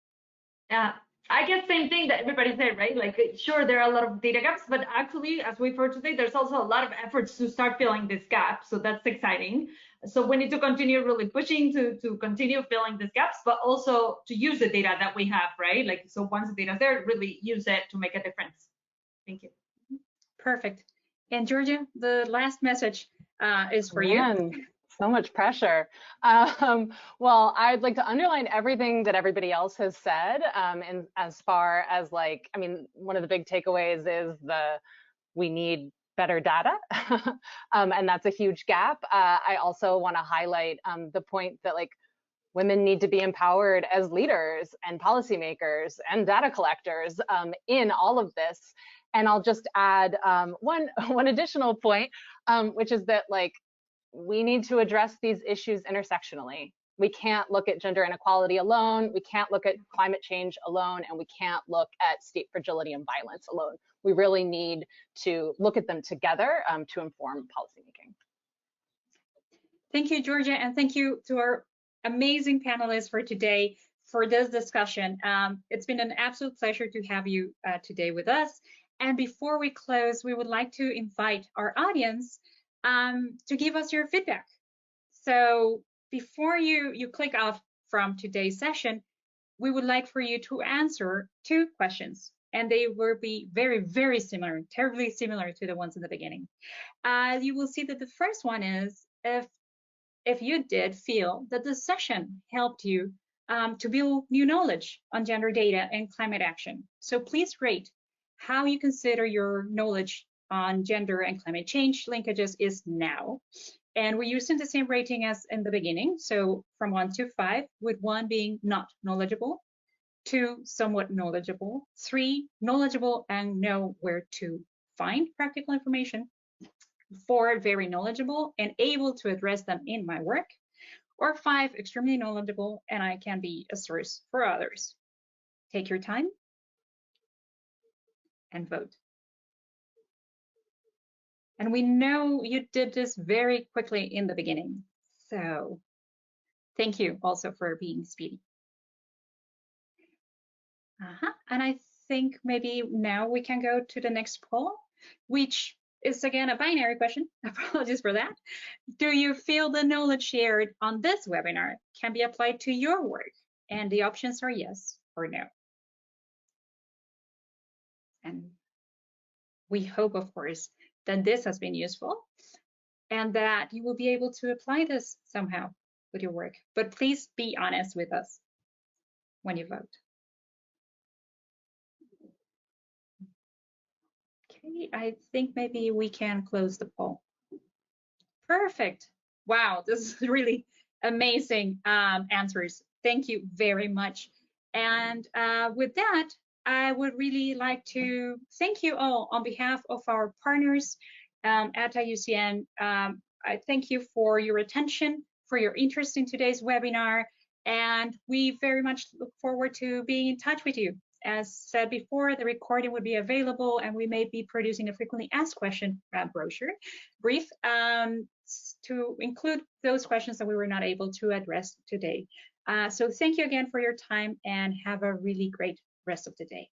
Yeah, I guess same thing that everybody said, right? Like, sure, there are a lot of data gaps, but actually, as we've heard today, there's also a lot of efforts to start filling this gap. So that's exciting. So we need to continue really pushing to continue filling these gaps, but also to use the data that we have, right? Like, so once the data's there, really use it to make a difference. Thank you. Perfect. And Georgia, the last message is for you. So much pressure. Well, I'd like to underline everything that everybody else has said. And as far as like, I mean, one of the big takeaways is we need better data, and that's a huge gap. I also want to highlight the point that like women need to be empowered as leaders and policymakers and data collectors in all of this. And I'll just add one additional point, which is that like, we need to address these issues intersectionally. We can't look at gender inequality alone. We can't look at climate change alone, and we can't look at state fragility and violence alone. We really need to look at them together to inform policymaking. Thank you, Georgia, and thank you to our amazing panelists for today for this discussion. It's been an absolute pleasure to have you today with us. And before we close, we would like to invite our audience to give us your feedback. So before you click off from today's session, we would like for you to answer 2 questions, and they will be very, very similar, terribly similar to the ones in the beginning. You will see that the first one is if you did feel that the session helped you to build new knowledge on gender data and climate action. So please rate how you consider your knowledge on gender and climate change linkages is now. And we're using the same rating as in the beginning. So from 1 to 5, with 1 being not knowledgeable, 2 somewhat knowledgeable, 3 knowledgeable and know where to find practical information, 4 very knowledgeable and able to address them in my work, or 5 extremely knowledgeable and I can be a source for others. Take your time and vote. And we know you did this very quickly in the beginning. So thank you also for being speedy. And I think maybe now we can go to the next poll, which is again a binary question. Apologies for that. Do you feel the knowledge shared on this webinar can be applied to your work? And the options are yes or no. And we hope, of course, that this has been useful and that you will be able to apply this somehow with your work. But please be honest with us when you vote. Okay, I think maybe we can close the poll. Perfect. Wow, this is really amazing answers. Thank you very much. And with that, I would really like to thank you all on behalf of our partners at IUCN. I thank you for your attention, for your interest in today's webinar, and we very much look forward to being in touch with you. As said before, the recording would be available, and we may be producing a frequently asked question brief to include those questions that we were not able to address today. So thank you again for your time, and have a really great rest of the day.